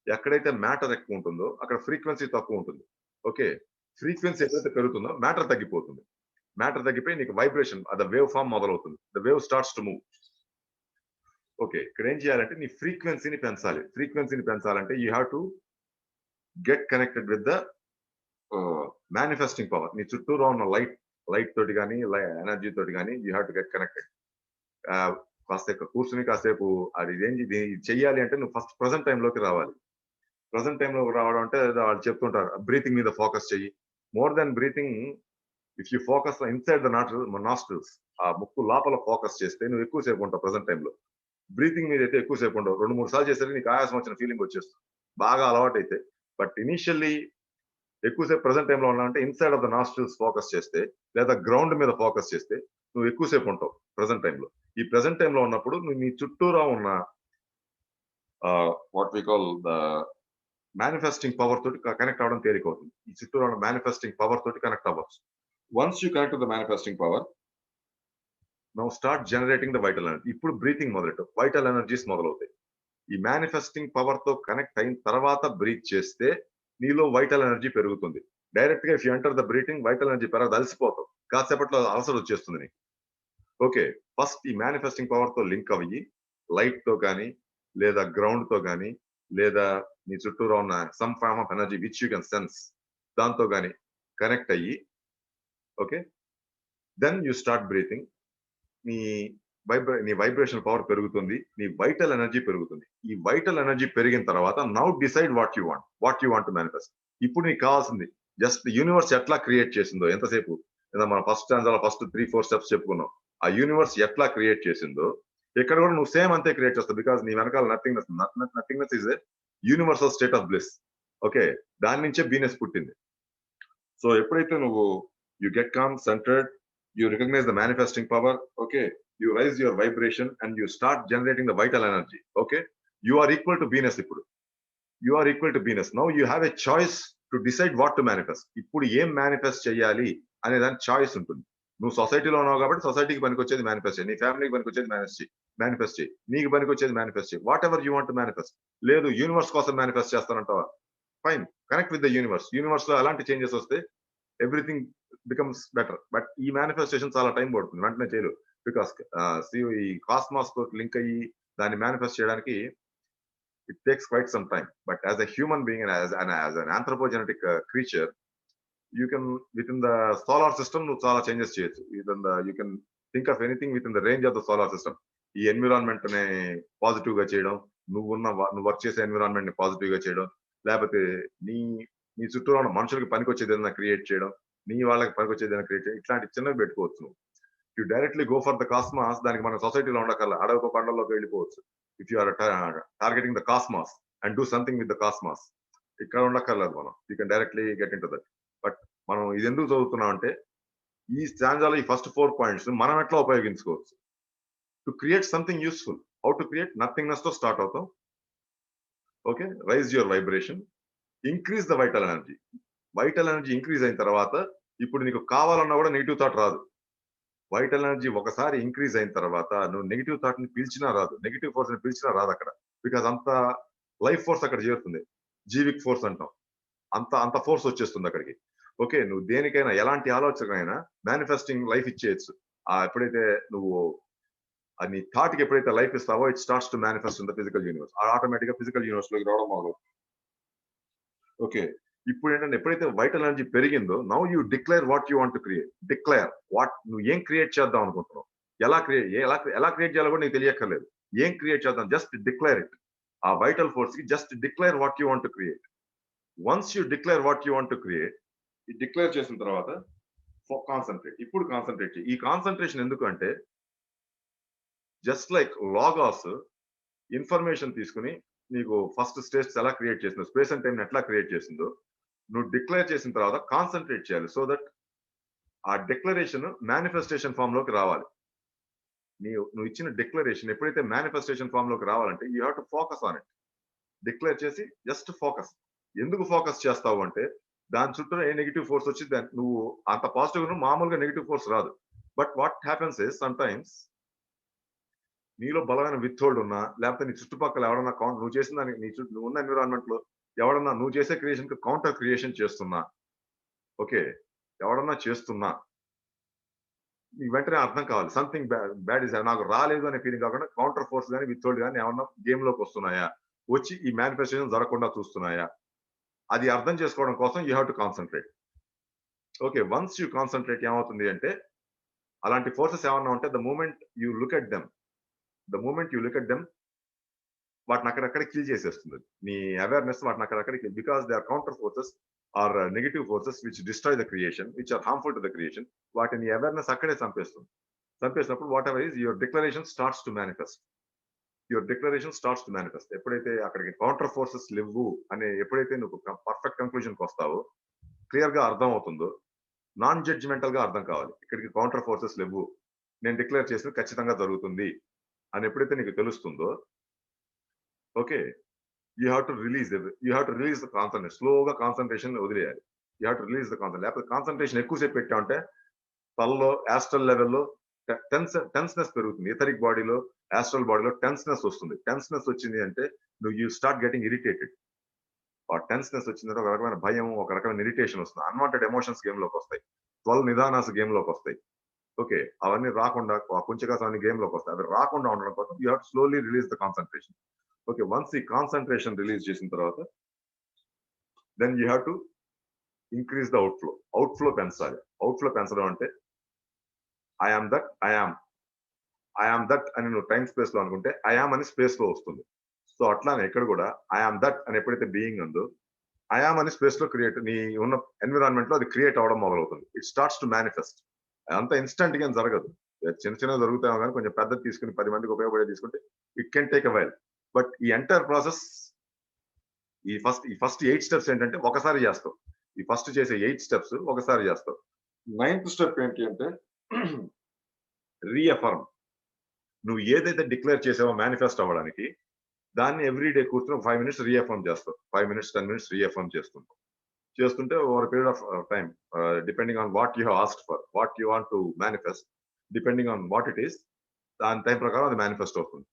ఎక్కడైతే మ్యాటర్ ఎక్కువ ఉంటుందో అక్కడ ఫ్రీక్వెన్సీ తక్కువ ఉంటుంది. ఓకే, ఫ్రీక్వెన్సీ ఎక్కడైతే పెరుగుతుందో మ్యాటర్ తగ్గిపోతుంది. మ్యాటర్ తగ్గిపోయి నీకు వైబ్రేషన్, అది వేవ్ ఫామ్ మొదలవుతుంది. The wave starts to move. Okay, ఇక్కడ ఏం చేయాలంటే నీ ఫ్రీక్వెన్సీని పెంచాలి. ఫ్రీక్వెన్సీని పెంచాలంటే you have to get connected with the manifesting power. నీ చుట్టూరా ఉన్న లైట్ తోటి కానీ ఎనర్జీ తోటి కానీ you have to get connected. కాసేపు కూర్చుని కాసేపు అది ఇదేంటి ఇది చెయ్యాలి అంటే నువ్వు ఫస్ట్ ప్రెసెంట్ టైంలోకి రావాలి. ప్రెజెంట్ టైంలో రావడం అంటే వాళ్ళు చెప్తుంటారు బ్రీతింగ్ మీద ఫోకస్ చెయ్యి. More than breathing if you focus inside the nostrils ఆ ముక్కు లోపల ఫోకస్ చేస్తే నువ్వు ఎక్కువ సేపు ఉంటావు ప్రెజెంట్ టైంలో. బ్రీతింగ్ మీద అయితే ఎక్కువ సేపు ఉండవు. 2, 3 సార్లు చేసేసరికి నీకు ఆయాసం వచ్చిన ఫీలింగ్ వచ్చేస్తుంది. బాగా అలవాటైతే. బట్ ఇనీషియల్లీ ఎక్కువ సేపు ప్రెజెంట్ టైమ్‌లో ఉన్నావంటే inside of the nostrils focus చేస్తే, లేదా గ్రౌండ్ మీద ఫోకస్ చేస్తే నువ్వు ఎక్కువ సేపు ఉంటావు ప్రెజెంట్ టైమ్‌లో. ఈ ప్రెజెంట్ టైమ్‌లో ఉన్నప్పుడు నువ్వు నీ చుట్టూరా ఉన్న what we call the manifesting power తోటి కనెక్ట్ అవ్వడం తేలికవుతుంది. ఈ చుట్టూరా ఉన్న మేనిఫెస్టింగ్ పవర్ తోటి కనెక్ట్ అవ్వచ్చు. Once you connect to the manifesting power, now start generating the vital energy. ఇప్పుడు బ్రీతింగ్ మొదలెట్టు. వైటల్ ఎనర్జీస్ మొదలవుతాయి. ఈ మేనిఫెస్టింగ్ పవర్ తో కనెక్ట్ అయిన తర్వాత బ్రీత్ చేస్తే నీలో వైటల్ ఎనర్జీ పెరుగుతుంది. డైరెక్ట్ గా if you enter the breathing vital energy పెరగదు, అలసిపోతావు. కాసేపట్లో అలసట వచ్చేస్తుంది నీకు. ఓకే. ఫస్ట్ ఈ మేనిఫెస్టింగ్ పవర్ తో లింక్ అయ్యి లైట్ తో గాని, లేదా గ్రౌండ్ తో గాని, లేదా నీ చుట్టూరా ఉన్న some form of energy which you can sense దాంతో గాని కనెక్ట్ అయ్యి okay. Then you start breathing. నీ నీ వైబ్రేషన్ పవర్ పెరుగుతుంది. నీ వైటల్ ఎనర్జీ పెరుగుతుంది. ఈ వైటల్ ఎనర్జీ పెరిగిన తర్వాత now decide what you want. What you want to manifest. ఇప్పుడు నీకు కావాల్సింది జస్ట్ యూనివర్స్ ఎట్లా క్రియేట్ చేసిందో ఎంతసేపు ఏదో మనం ఫస్ట్ స్టాంజాలో ఫస్ట్ 3, 4 స్టెప్స్ చెప్పుకున్నాం. ఆ యూనివర్స్ ఎట్లా క్రియేట్ చేసిందో ఇక్కడ కూడా నువ్వు సేమ్ అంతే క్రియేట్ చేస్తావు. బికాస్ నీ వెనకాల nothingness nothingness is a universal state of bliss. Okay. దాని నుంచే బీనెస్ పుట్టింది. సో ఎప్పుడైతే నువ్వు you get calm centred, you recognise the manifesting power, okay, you raise your vibration and you start generating the vital energy. Okay, you are equal to Venus. ఇప్పుడు you are equal to Venus. Now you have a choice to decide what to manifest. ఇప్పుడు ఏం manifest చేయాలి అనే దాని choice ఉంటుంది. నువ్వు సొసైటీలో ఉన్నావు కాబట్టి సొసైటీకి పనికొచ్చేది మేనిఫెస్ట్ చేయి. నీ ఫ్యామిలీకి పనికొచ్చేది మేనిఫెస్ట్ చేయి. నీకు పనికొచ్చేది మేనిఫెస్ట్ చేయి. Whatever you want manifest. లేదు యూనివర్స్ కోసం మేనిఫెస్ట్ చేస్తానంటావా, fine, connect with the universe. Universe లో ఎలాంటి చేంజెస్ వస్తే ఎవ్రీథింగ్ బికమ్స్ బెటర్. బట్ ఈ మేనిఫెస్టేషన్ చాలా టైం పడుతుంది, వెంటనే చేయరు. బికాస్ ఈ కాస్మాస్ తో లింక్ అయ్యి దాన్ని మేనిఫెస్ట్ చేయడానికి it takes quite some time. But as a human being and as an anthropogenetic creature you can within the solar system నువ్వు చాలా చేంజెస్ చేయొచ్చు. You can think of anything within the range of the solar system. ఈ environment ని positive గా చేయడం, నువ్వు work చేసే environment ని పాజిటివ్ గా చేయడం, లేకపోతే నీ నీ చుట్టూ ఉన్న మనుషులకి పనికొచ్చేది ఏదైనా క్రియేట్ చేయడం, నీ వాళ్ళకి పనికొచ్చేది ఏదైనా క్రియేట్ చేయడం, ఇట్లాంటి చిన్నవి పెట్టుకోవచ్చు నువ్వు. You directly go for the cosmos, దానికి మన సొసైటీలో ఉండకల్లా అడవి కొండల్లోకి వెళ్ళిపోవచ్చు. If you are targeting the cosmos and do something with the cosmos, ఇక్కడ ఉండక్కర్లేదు మనం. You can directly get into that. But మనం ఇది ఎందుకు చదువుతున్నాం అంటే ఈ స్టాంజాలో ఈ ఫస్ట్ 4 పాయింట్స్ మనం ఎట్లా ఉపయోగించుకోవచ్చు to create something useful. How to create nothingness తో స్టార్ట్ అవుతాం. Okay, rise your vibration, increase the vital energy. Vital energy increase అయిన తర్వాత ఇప్పుడు నీకు కావాలన్నా కూడా నెగిటివ్ థాట్ రాదు. వైటల్ ఎనర్జీ ఒకసారి ఇంక్రీజ్ అయిన తర్వాత నువ్వు నెగిటివ్ థాట్ ని పిలిచినా రాదు, నెగిటివ్ ఫోర్స్ ని పిలిచినా రాదు అక్కడ. బికాస్ అంత లైఫ్ ఫోర్స్ అక్కడ చేరుతుంది. జీవిక్ ఫోర్స్ అంటాం. అంత అంత ఫోర్స్ వచ్చేస్తుంది అక్కడికి. ఓకే, నువ్వు దేనికైనా ఎలాంటి ఆలోచనకైనా మేనిఫెస్టింగ్ లైఫ్ ఇచ్చేయచ్చు. ఎప్పుడైతే నువ్వు నీ థాట్ కి ఎప్పుడైతే లైఫ్ ఇస్తావో it starts to manifest in the physical universe. Automatic గా ఫిజికల్ యూనివర్స్ లోకి రావడం మొదలు. ఓకే, ఇప్పుడు ఏంటంటే ఎప్పుడైతే వైటల్ ఎనర్జీ పెరిగిందో now you declare what you want to create. Declare what, నువ్వు ఏం క్రియేట్ చేద్దాం అనుకుంటున్నావు, ఎలా క్రియేట్ చేయాలో కూడా నీకు తెలియక్కర్లేదు. ఏం క్రియేట్ చేద్దాం, జస్ట్ డిక్లేర్ ఇట్. ఆ వైటల్ ఫోర్స్ కి just declare what you want to create. Once you declare what you want to create, ఈ డిక్లేర్ చేసిన తర్వాత కాన్సన్ట్రేట్. ఇప్పుడు కాన్సన్ట్రేట్ చేయి. ఈ కాన్సన్ట్రేషన్ ఎందుకు అంటే జస్ట్ లైక్ లాగాస్ ఇన్ఫర్మేషన్ తీసుకుని నీకు ఫస్ట్ స్టేట్స్ ఎలా క్రియేట్ చేసిందో, స్పేస్ అండ్ టైం ఎట్లా క్రియేట్ చేసిందో నువ్వు డిక్లేర్ చేసిన తర్వాత కాన్సన్ట్రేట్ చేయాలి. సో దట్ ఆ డిక్లరేషన్ మేనిఫెస్టేషన్ ఫామ్ లోకి రావాలి. నువ్వు ఇచ్చిన డిక్లరేషన్ ఎప్పుడైతే మేనిఫెస్టేషన్ ఫామ్ లోకి రావాలంటే you have to focus on it. Declare చేసి జస్ట్ ఫోకస్. ఎందుకు ఫోకస్ చేస్తావు అంటే దాని చుట్టూ ఏ నెగిటివ్ ఫోర్స్ వచ్చి నువ్వు అంత పాజిటివ్ మామూలుగా నెగిటివ్ ఫోర్స్ రాదు. But what happens is some times నీలో బలమైన విత్హోల్డ్ ఉన్నా, లేకపోతే నీ చుట్టుపక్కల ఎవరన్నా నువ్వు చేసిన దానికి నువ్వు ఉన్న ఎన్విరాన్మెంట్ లో ఎవరన్నా నువ్వు చేసే క్రియేషన్ కి కౌంటర్ క్రియేషన్ చేస్తున్నా, ఓకే, ఎవరన్నా చేస్తున్నా నీకు వెంటనే అర్థం కావాలి సంథింగ్ బ్యాడ్ ఇస్, నాకు రాలేదు అనే ఫీలింగ్ కాకుండా కౌంటర్ ఫోర్స్ కానీ విత్హోల్డ్ కానీ ఏమన్నా గేమ్ లోకి వస్తున్నాయా, వచ్చి ఈ మేనిఫెస్టేషన్ జరగకుండా చూస్తున్నాయా, అది అర్థం చేసుకోవడం కోసం you have to concentrate. Okay, once you concentrate ఏమవుతుంది అంటే అలాంటి ఫోర్సెస్ ఏమన్నా ఉంటే the moment you look at them వాటిని అక్కడక్కడ కిల్ చేసేస్తుంది. నీ అవేర్‌నెస్ వాటిని అక్కడక్కడ because they are counter forces are negative forces which destroy the creation, which are harmful to the creation. వాటిని అవేర్‌నెస్ అక్కడే చంపేస్తుంది. చంపేసినప్పుడు whatever is your declaration starts to manifest. Your declaration starts to manifest. ఎప్పుడైతే అక్కడికి counter forces లెవ్వు అని ఎప్పుడైతే నువ్వు పర్ఫెక్ట్ కంక్లూజన్‌కి వస్తావో, క్లియర్‌గా అర్థం అవుతుందో, నాన్ జడ్జిమెంటల్‌గా అర్థం కావాలి. ఇక్కడికి కౌంటర్ ఫోర్సెస్ లెవ్వు. నేను డిక్లేర్ చేసినది ఖచ్చితంగా జరుగుతుంది అని ఎప్పుడైతే నీకు తెలుస్తుందో, okay. You have to release the concentration. స్లోగా కాన్సంట్రేషన్ వదిలేయాలి. You have to release the concentration. లేకపోతే కాన్సంట్రేషన్ ఎక్కువ సేపు పెట్టామంటే తలలో యాస్ట్రల్ లెవెల్‌లో టెన్స్‌నెస్ పెరుగుతుంది. ఎథరిక్ బాడీలో, యాస్ట్రల్ బాడీలో టెన్స్‌నెస్ వస్తుంది. టెన్స్‌నెస్ వచ్చింది అంటే యూ స్టార్ట్ గెట్టింగ్ ఇరిటేటెడ్. ఆ టెన్స్‌నెస్ వచ్చిందంటే ఒక రకమైన భయం, ఒక రకమైన ఇరిటేషన్ వస్తుంది. అన్‌వాంటెడ్ ఎమోషన్స్ గేమ్‌లోకొస్తాయి. 12 నిదానాస్ గేమ్‌లోకొస్తాయి. ఓకే. అవన్నీ రాకుండా కుంచకాస్ అవన్నీ గేమ్‌లోకొస్తాయి. అవి రాకుండా ఉండడం కోసం you have to slowly release the concentration. Okay. Once ఈ కాన్సంట్రేషన్ రిలీజ్ చేసిన తర్వాత then you have to increase the outflow. Outflow పెంచాలి. అవుట్‌ఫ్లో పెంచడం అంటే I am that, I am that అని నువ్వు టైమ్ స్పేస్‌లో అనుకుంటే ఐ యామ్ అని స్పేస్‌లో వస్తుంది. సో, అట్లానే ఇక్కడ కూడా ఐ యామ్ దట్ అని ఎప్పుడైతే బీయింగ్ ఉందో ఐ యామ్ అని స్పేస్‌లో నీ ఉన్న ఎన్విరాన్మెంట్‌లో అది క్రియేట్ అవ్వడం మొదలవుతుంది. It starts to manifest. అదంతా ఇన్‌స్టాంట్‌గా ఏం జరగదు. చిన్న చిన్నవి జరుగుతాయేమో గానీ కొంచెం పెద్దది తీసుకొని 10 మందికి ఉపయోగపడేది తీసుకుంటే it can take a while. But ఈ ఎంటైర్ ప్రాసెస్ ఈ ఫస్ట్ 8 స్టెప్స్ ఏంటంటే ఒకసారి చేస్తావు. ఈ ఫస్ట్ చేసే 8 స్టెప్స్ ఒకసారి చేస్తావు. నైన్త్ స్టెప్ ఏంటి అంటే రీఅఫర్మ్. నువ్వు ఏదైతే డిక్లేర్ చేసావో మేనిఫెస్ట్ అవ్వడానికి దాన్ని ఎవ్రీ డే కూర్చొని ఒక 5 మినిట్స్ రీఅఫర్మ్ చేస్తావు. 5 మినిట్స్, 10 మినిట్స్ రీఅఫర్మ్ చేస్తుంటావు. చేస్తుంటే over period of time depending on what you have asked for, what you want to manifest, depending on what it is, దాని టైం ప్రకారం అది మేనిఫెస్ట్ అవుతుంది.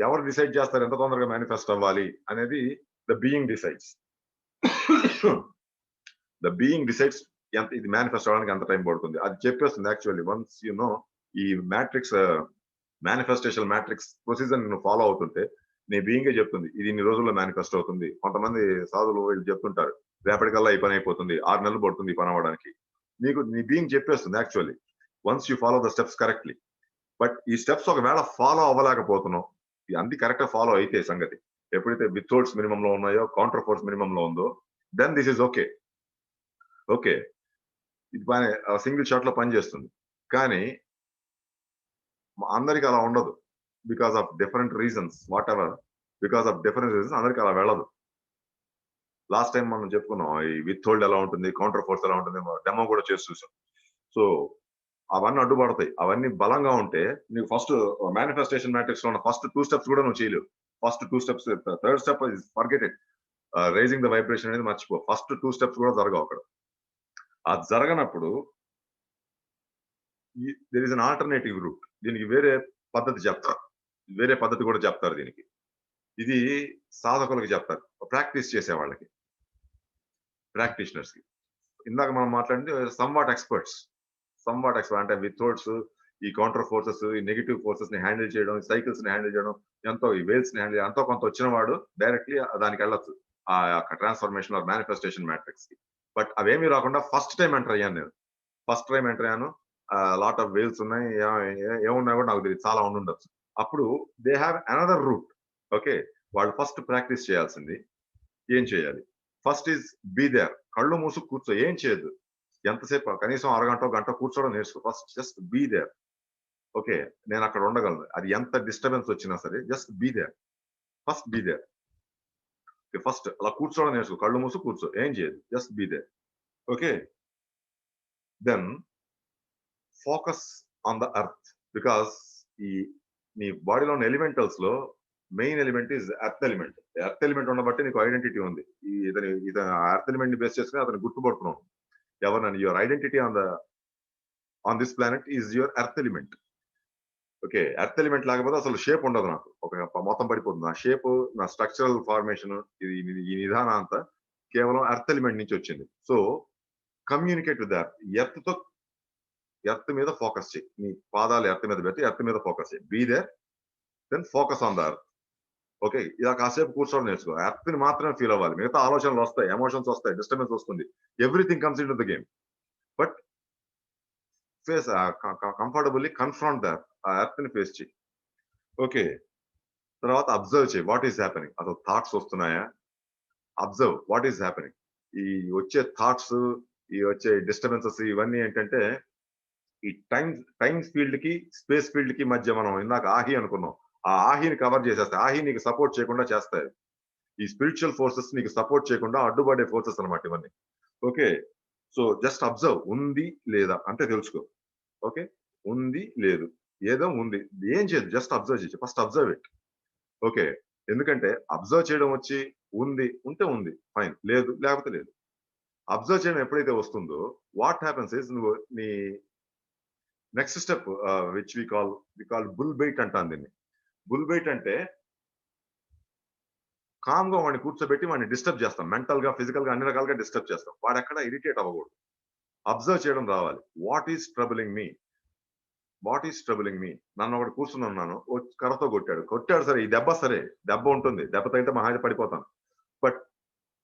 ఎవరు డిసైడ్ చేస్తారు ఎంత తొందరగా మేనిఫెస్ట్ అవ్వాలి అనేది the being decides. The being decides ఎంత ఇది మేనిఫెస్ట్ అవ్వడానికి ఎంత టైం పడుతుంది అది చెప్పేస్తుంది. యాక్చువల్లీ వన్స్ యు నో ఈ మ్యాట్రిక్స్ మేనిఫెస్టేషన్ మ్యాట్రిక్స్ ప్రొసీజర్ నువ్వు ఫాలో అవుతుంటే నీ బీయింగే చెప్తుంది ఇది ఇన్ని రోజుల్లో మేనిఫెస్ట్ అవుతుంది. కొంతమంది సాధువులు వీళ్ళు చెప్తుంటారు రేపటికల్లా ఈ పని అయిపోతుంది, 6 నెలలు పడుతుంది ఈ పని అవ్వడానికి. నీకు నీ బీయింగ్ చెప్పేస్తుంది actually once you follow the steps correctly. But ఈ స్టెప్స్ ఒకవేళ ఫాలో అవ్వలేకపోతున్నావు, అన్ని కరెక్ట్ గా ఫాలో అయితే సంగతి ఎప్పుడైతే విత్హోల్డ్స్ మినిమం లో ఉన్నాయో కౌంటర్ ఫోర్స్ మినిమం లో ఉందో then this is okay. Okay, ఇది బానే సింగిల్ షాట్ లో పని చేస్తుంది. కానీ అందరికి అలా ఉండదు. Because of different reasons what ever, because of different reasons అందరికి అలా వెళ్ళదు. లాస్ట్ టైం మనం చెప్పుకున్నాం ఈ విత్ హోల్డ్ ఎలా ఉంటుంది, కౌంటర్ ఫోర్స్ ఎలా ఉంటుంది, డెమో కూడా చేసి చూసాం. సో అవన్నీ అడ్డుపడతాయి. అవన్నీ బలంగా ఉంటే నీకు ఫస్ట్ మేనిఫెస్టేషన్ మ్యాట్రిక్స్ లో ఉన్న ఫస్ట్ 2 స్టెప్స్ కూడా నువ్వు చేయలేవు. First 2 steps, third step is forget it. Rising the vibration అనేది మర్చిపో. ఫస్ట్ 2 స్టెప్స్ కూడా జరగవు అక్కడ. అది జరగనప్పుడు there is an alternative route. దీనికి వేరే పద్ధతి చెప్తారు. వేరే పద్ధతి కూడా చెప్తారు దీనికి. ఇది సాధకులకు చెప్తారు. ప్రాక్టీస్ చేసే వాళ్ళకి, ప్రాక్టీషనర్స్ కి. ఇందాక మనం మాట్లాడింది సమ్‌వాట్ ఎక్స్‌పర్ట్స్. సమ్‌వాట్ ఎక్స్‌పర్ట్ అంటే విత్‌హోల్డ్స్, ఈ కౌంటర్ ఫోర్సెస్, ఈ నెగెటివ్ ఫోర్సెస్ ని హ్యాండిల్ చేయడం, సైకిల్స్ ని హ్యాండిల్ చేయడం, ఎంతో ఈ వేవ్స్ ని హ్యాండిల్ ఎంతో కొంత వచ్చిన వాడు డైరెక్ట్‌లీ దానికెళ్ళొచ్చు. ఆ యొక్క ట్రాన్స్‌ఫర్మేషన్ ఆర్ మేనిఫెస్టేషన్ మ్యాట్రిక్స్‌కి. బట్ అవేమీ రాకుండా ఫస్ట్ టైమ్ ఎంటర్ అయ్యాను నేను. ఫస్ట్ టైమ్ ఎంటర్ అయ్యాను. లాట్ ఆఫ్ వేవ్స్ ఉన్నాయి. ఏమున్నాయో కూడా నాకు తెలీదు. చాలా ఉండుండొచ్చు. అప్పుడు they have another route. Okay. వాళ్ళు ఫస్ట్ ప్రాక్టీస్ చేయాల్సింది ఏం చేయాలి? First is be there. కళ్ళు మూసి కూర్చో. ఏం చేయొద్దు. ఎంతసేపు కనీసం అరగంటో, గంటో కూర్చోవడం నేర్చుకో. First just be there. Okay. నేనక్కడ ఉండగలను. అది ఎంత డిస్టర్బెన్స్ వచ్చినా సరే just be there. First be there. First అలా కూర్చోవడం నేర్చుకో. కళ్ళు మూసి కూర్చో. ఏం చేయొద్దు. Just be there. Okay. Then focus on the earth. Because ఈ నీ బాడీలో ఉన్న ఎలిమెంటల్స్ లో main element is earth element. Earth element ఉండబట్టి నీకు ఐడెంటిటీ ఉంది. ఈ ఇతని ఎర్త్ ఎలిమెంట్ ని బేస్ చేసుకుని అతను గుర్తుపడుతున్నావు. ఎవరినని your identity on this planet is your earth element. Okay. Earth element లేకపోతే అసలు షేప్ ఉండదు నాకు. మొత్తం పడిపోతుంది. నా షేప్, నా స్ట్రక్చరల్ ఫార్మేషన్, ఈ విధానం అంతా కేవలం ఎర్త్ ఎలిమెంట్ నుంచి వచ్చింది. So communicate with earth. Earth మీద ఫోకస్ చేయి. నీ పాదాలు ఎర్త్ మీద పెట్టి ఎర్త్ మీద ఫోకస్ చేయి. Be there, then focus on the earth. Okay. ఇలా కాసేపు కూర్చోవడం నేర్చుకో. ఎర్త్ ని మాత్రమే ఫీల్ అవ్వాలి. మిగతా ఆలోచనలు వస్తాయి, ఎమోషన్స్ వస్తాయి, డిస్టర్బెన్స్ వస్తుంది. Everything comes into the game. But face comfortably confront the earth ని ఫేస్ చేయి. ఓకే. తర్వాత అబ్జర్వ్ చేయి. What is happening? అసలు థాట్స్ వస్తున్నాయా? Observe what is happening. ఈ వచ్చే థాట్స్, ఈ వచ్చే డిస్టర్బెన్సెస్ ఇవన్నీ ఏంటంటే ఈ టైమ్ ఫీల్డ్ కి స్పేస్ ఫీల్డ్ కి మధ్య మనం ఇందాక ఆహి అనుకున్నాం. ఆ ఆహిని కవర్ చేసేస్తాయి. ఆహి నీకు సపోర్ట్ చేయకుండా చేస్తాయి. ఈ స్పిరిచువల్ ఫోర్సెస్ నీకు సపోర్ట్ చేయకుండా అడ్డుపడే ఫోర్సెస్ అన్నమాట ఇవన్నీ. ఓకే. సో జస్ట్ అబ్జర్వ్ ఉంది లేదా అంటే తెలుసుకో. ఓకే. ఉంది లేదు. ఏదో ఉంది. ఏం చేయదు. జస్ట్ అబ్జర్వ్ చేయి. First observe it. ఓకే. ఎందుకంటే అబ్జర్వ్ చేయడం వచ్చి ఉంది ఉంటే ఉంది. ఫైన్. లేదు లేకపోతే లేదు. అబ్జర్వ్ చేయడం ఎప్పుడైతే వస్తుందో వాట్ హ్యాపెన్స్ ఇస్ నువ్వు నీ next step which we call bull bite అంటాం దీన్ని. బుల్ బైట్ అంటే కామ్ గా వాడిని కూర్చోబెట్టి వాడిని డిస్టర్బ్ చేస్తాం. మెంటల్ గా, ఫిజికల్ గా అన్ని రకాలుగా డిస్టర్బ్ చేస్తాం. వాడెక్కడ ఇరిటేట్ అవ్వకూడదు. అబ్జర్వ్ చేయడం రావాలి. What is troubling me? What is troubling me? నన్ను ఒకడు కూర్చునున్నాను. కర్రతో కొట్టాడు. కొట్టాడు సరే. ఈ దెబ్బ సరే. దెబ్బ ఉంటుంది. దెబ్బ తగిలితే మహా అయితే పడిపోతాను. బట్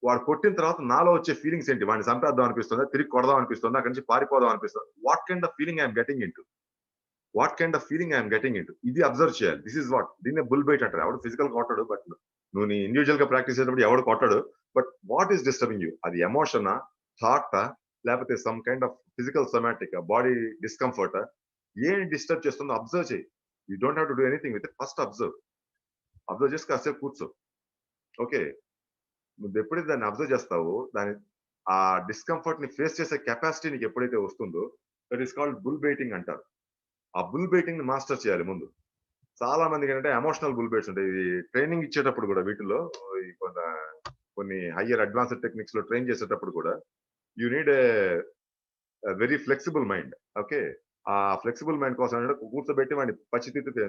వాడు కొట్టిన తర్వాత నాలో వచ్చే ఫీలింగ్స్ ఏంటి? వాడిని చంపేద్దాం అనిపిస్తుందా? తిరిగి కొడదాం అనిపిస్తుందా? అక్కడి నుంచి పారిపోదాం అనిపిస్తుందా? What kind of feeling I'm getting into? What kind of feeling I'm getting into? ఇది అబ్జర్వ్ చేయాలి. This is what. దీన్నే బుల్ బైట్ అంటారు. ఎవడు ఫిజికల్ కొట్టడు. బట్ నువ్వు నీ ఇండివిజువల్ గా ప్రాక్టీస్ చేసేటప్పుడు ఎవడు కొట్టడు. But what is disturbing you? అది ఎమోషనా? థాటా? లేకపోతే some kind of physical somatic body డిస్కంఫర్టా? ఏం డిస్టర్బ్ చేస్తుందో అబ్జర్వ్ చేయి. You don't have to do anything with it. First observe. Observe చేసి కాసేపు కూర్చో. ఓకే. నువ్వు ఎప్పుడైతే దాన్ని అబ్జర్వ్ చేస్తావో దాని ఆ డిస్కంఫర్ట్ ని ఫేస్ చేసే కెపాసిటీ నీకు ఎప్పుడైతే వస్తుందో that is called bull biting అంటారు. ఆ బుల్ బైటింగ్ ని మాస్టర్ చేయాలి ముందు. చాలా మందికి ఏంటంటే ఎమోషనల్ బుల్ బైట్స్ ఉంటాయి. ఇది ట్రైనింగ్ ఇచ్చేటప్పుడు కూడా వీటిలో ఈ కొన్ని హయ్యర్ అడ్వాన్స్డ్ టెక్నిక్స్ లో ట్రైన్ చేసేటప్పుడు కూడా you need a very flexible mind. Okay. ఆ ఫ్లెక్సిబుల్ మైండ్ కోసం ఏంటంటే కూర్చోబెట్టి వాడిని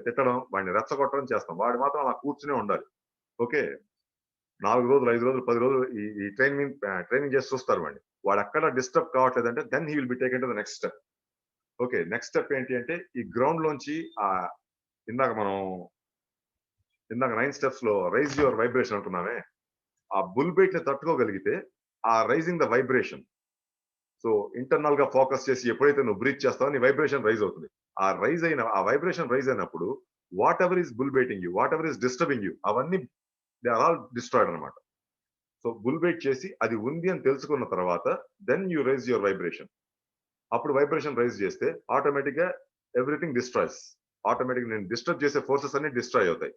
తిట్టడం, వాడిని రెచ్చగొట్టడం చేస్తాం. వాడు మాత్రం అలా కూర్చునే ఉండాలి. ఓకే. 4 రోజులు, 5 రోజులు, 10 రోజులు ఈ ట్రైనింగ్ చేసి చూస్తారు వాడిని. వాడెక్కడ డిస్టర్బ్ కావట్లేదంటే then he will be taken to the next step. Okay. Next step ఏంటి అంటే ఈ గ్రౌండ్ లోంచి ఇందాక మనం ఇందాక 9 స్టెప్స్ లో రైజ్ యువర్ వైబ్రేషన్ అనుకున్నామే. ఆ బుల్ బైట్ ని తట్టుకోగలిగితే ఆ rising the vibration. So internal గా ఫోకస్ చేసి ఎప్పుడైతే నువ్వు బ్రీత్ చేస్తావో నీ వైబ్రేషన్ రైజ్ అవుతుంది. ఆ వైబ్రేషన్ రైజ్ అయినప్పుడు whatever is bull biting you, whatever is disturbing you అవన్నీ దే ఆర్ ఆల్ డిస్ట్రాయిడ్ అన్నమాట. సో బుల్ బైట్ చేసి అది ఉంది అని తెలుసుకున్న తర్వాత then you raise your vibration. అప్పుడు వైబ్రేషన్ రైజ్ చేస్తే ఆటోమేటిక్ గా ఎవ్రీథింగ్ డిస్ట్రాయ్స్. ఆటోమేటిక్ నేను డిస్టర్బ్ చేసే ఫోర్సెస్ అన్ని డిస్ట్రాయ్ అవుతాయి.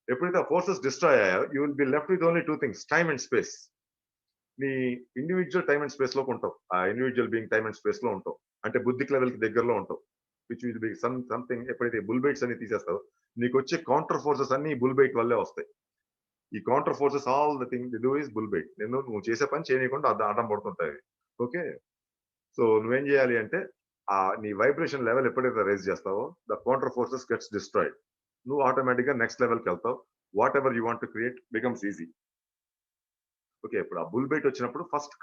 ఎప్పుడైతే ఆ ఫోర్సెస్ డిస్ట్రాయ్ అయ్యాయో you will be left with only two things time and space. నీ ఇండివిజువల్ టైమ్ అండ్ స్పేస్ లోకి ఉంటావు. ఆ individual being time and space లో ఉంటావు. అంటే బుద్ధిక్ లెవెల్ కి దగ్గరలో ఉంటావు. Which will be something. ఎప్పుడైతే బుల్ బైట్స్ అన్ని తీసేస్తావో నీకు వచ్చే కౌంటర్ ఫోర్సెస్ అన్ని బుల్ బైట్ వల్లే వస్తాయి. ఈ counter forces all the thing they do is bull bite. నువ్వు చేసే పని చేయనీయకుండా అడ్డం పడుతుంటాయి. ఓకే. సో నువ్వేం చేయాలి అంటే నీ వైబ్రేషన్ లెవెల్ ఎప్పుడైతే రైజ్ చేస్తావో the counter forces gets destroyed. నువ్వు ఆటోమేటిక్ గా నెక్స్ట్ లెవెల్కి వెళ్తావు. What ever you want to create becomes easy. Okay. ఇప్పుడు ఆ బుల్ బైట్ వచ్చినప్పుడు ఫస్ట్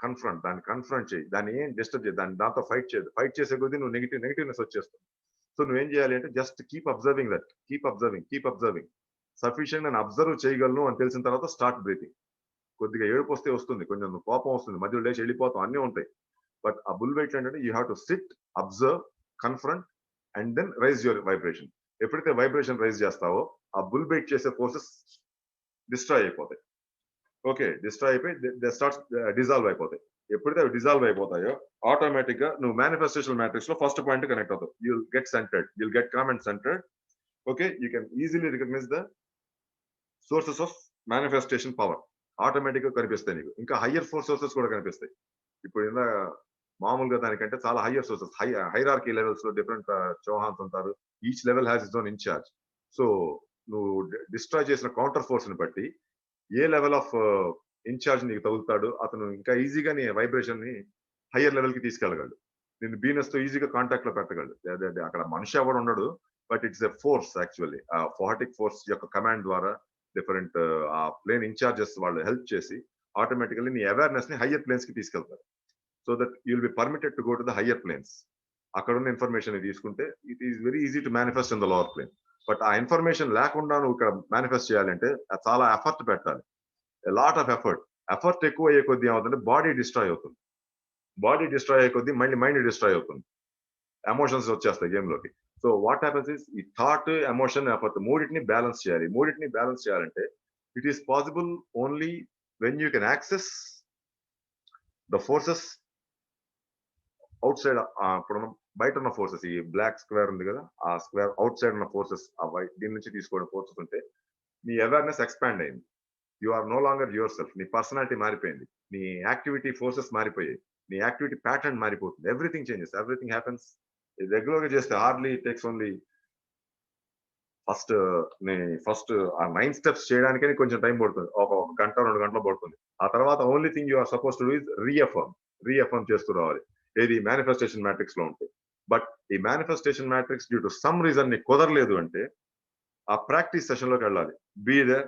దాన్ని కన్ఫ్రంట్ చేయి. దాన్ని ఏం డిస్టర్బ్ చేయదు. దాంతో ఫైట్ చేయదు. ఫైట్ చేసే కొద్దీ నువ్వు నెగటివ్‌నెస్ వచ్చేస్తుంది. సో నువ్వేం చేయాలి అంటే just keep observing that. Keep observing. Sufficient నేను అబ్జర్వ్ చేయగలను అని తెలిసిన తర్వాత స్టార్ట్ బ్రీతింగ్. కొద్దిగా ఏడుపు వస్తే వస్తుంది. కొంచెం కోపం వస్తుంది. మధ్యలో లేచి వెళ్ళిపోతాం. అన్నీ ఉంటాయి. బట్ ఆ బుల్ బైట్ ఏంటంటే you have to sit, observe, confront and then raise your vibration. ఎప్పుడైతే వైబ్రేషన్ రైజ్ చేస్తావో ఆ బుల్ బైట్ చేసే ఫోర్సెస్ డిస్ట్రాయ్ అయిపోతాయి. ఓకే. డిస్ట్రాయ్ అయిపోయి దే స్టార్ట్స్ డిజాల్వ్ అయిపోతాయి. ఎప్పుడైతే అవి డిజాల్వ్ అయిపోతాయో ఆటోమేటిక్ గా నువ్వు మేనిఫెస్టేషన్ మ్యాట్రిక్స్ లో ఫస్ట్ పాయింట్ కనెక్ట్ అవుతావు. You'll get centred. You'll get calm and centred. Okay. You can easily recognise the sources of manifestation power. Automatic గా కనిపిస్తాయి నీకు. ఇంకా హయ్యర్ సోర్సెస్ కూడా కనిపిస్తాయి. ఇప్పుడు మామూలుగా దానికంటే చాలా హయ్యర్ సోర్సెస్ హైరార్కీ లెవెల్స్ లో డిఫరెంట్ చౌహాన్స్ ఉంటారు. Each level has its own in charge. So నువ్వు డిస్ట్రాయ్ చేసిన కౌంటర్ ఫోర్స్ ని బట్టి ఏ లెవెల్ ఆఫ్ ఇన్ఛార్జ్ నీకు తగులుతాడు అతను ఇంకా ఈజీగా నీ వైబ్రేషన్ ని హయ్యర్ లెవెల్ కి తీసుకెళ్ళగలడు. నేను బీనస్ తో ఈజీగా కాంటాక్ట్ లో పెట్టగలడు. అదే అక్కడ మనిషి ఎవడు ఉండడు. But it's a force actually. ఆ ఫోహాటిక్ ఫోర్స్ యొక్క కమాండ్ ద్వారా డిఫరెంట్ ఆ ప్లేన్ ఇన్ఛార్జెస్ వాళ్ళు హెల్ప్ చేసి ఆటోమేటికల్లీ నీ అవేర్నెస్ ని హయ్యర్ ప్లేన్స్ కి తీసుకెళ్తారు. So that you will be permitted to go to the higher planes. అక్కడ ఉన్న ఇన్ఫర్మేషన్ తీసుకుంటే it is very easy to manifest in the lower plane. But ఆ ఇన్ఫర్మేషన్ లేకుండా నువ్వు ఇక్కడ మేనిఫెస్ట్ చేయాలంటే చాలా ఎఫర్ట్ పెట్టాలి. Lot of effort. ఎఫర్ట్ ఎక్కువ అయ్యే కొద్దీ ఏమవుతుందంటే బాడీ డిస్ట్రాయ్ అవుతుంది. బాడీ డిస్ట్రాయ్ అయ్యే కొద్దీ మళ్ళీ మైండ్ డిస్ట్రాయ్ అవుతుంది. ఎమోషన్స్ వచ్చేస్తాయి గేమ్ లోకి. సో వాట్ హ్యాపన్స్ ఇస్ ఈ థాట్, ఎమోషన్, ఎఫర్ట్ మూడింటిని బ్యాలెన్స్ చేయాలి. మూడింటిని బ్యాలెన్స్ చేయాలంటే it is possible only when you can access the forces out side. ఇప్పుడు బయట ఉన్న ఫోర్సెస్, ఈ బ్లాక్ స్క్వేర్ ఉంది కదా, ఆ స్క్వేర్ అవుట్ సైడ్ ఉన్న ఫోర్సెస్, ఆ వైట్ దీని నుంచి తీసుకోవడం ఫోర్సెస్ ఉంటే నీ అవేర్నెస్ ఎక్స్పాండ్ అయింది. You are no longer yourself. నీ పర్సనాలిటీ మారిపోయింది. నీ యాక్టివిటీ ఫోర్సెస్ మారిపోయాయి. నీ యాక్టివిటీ ప్యాటర్న్ మారిపోతుంది. Everything changes. Everything happens. Regular గా చేస్తే hardly takes only first first ఆ 9 స్టెప్స్ చేయడానికే కొంచెం టైం పడుతుంది. ఒక గంట 2 గంటలు పడుతుంది. ఆ తర్వాత only thing you are suppose to do is reaffirm చేస్తూ రావాలి. ఏది మేనిఫెస్టేషన్ మ్యాట్రిక్స్ లో ఉంటే. బట్ ఈ manifestation matrix due to some reason నీకు కుదరలేదు అంటే ఆ ప్రాక్టీస్ సెషన్ లోకి వెళ్ళాలి. Be there.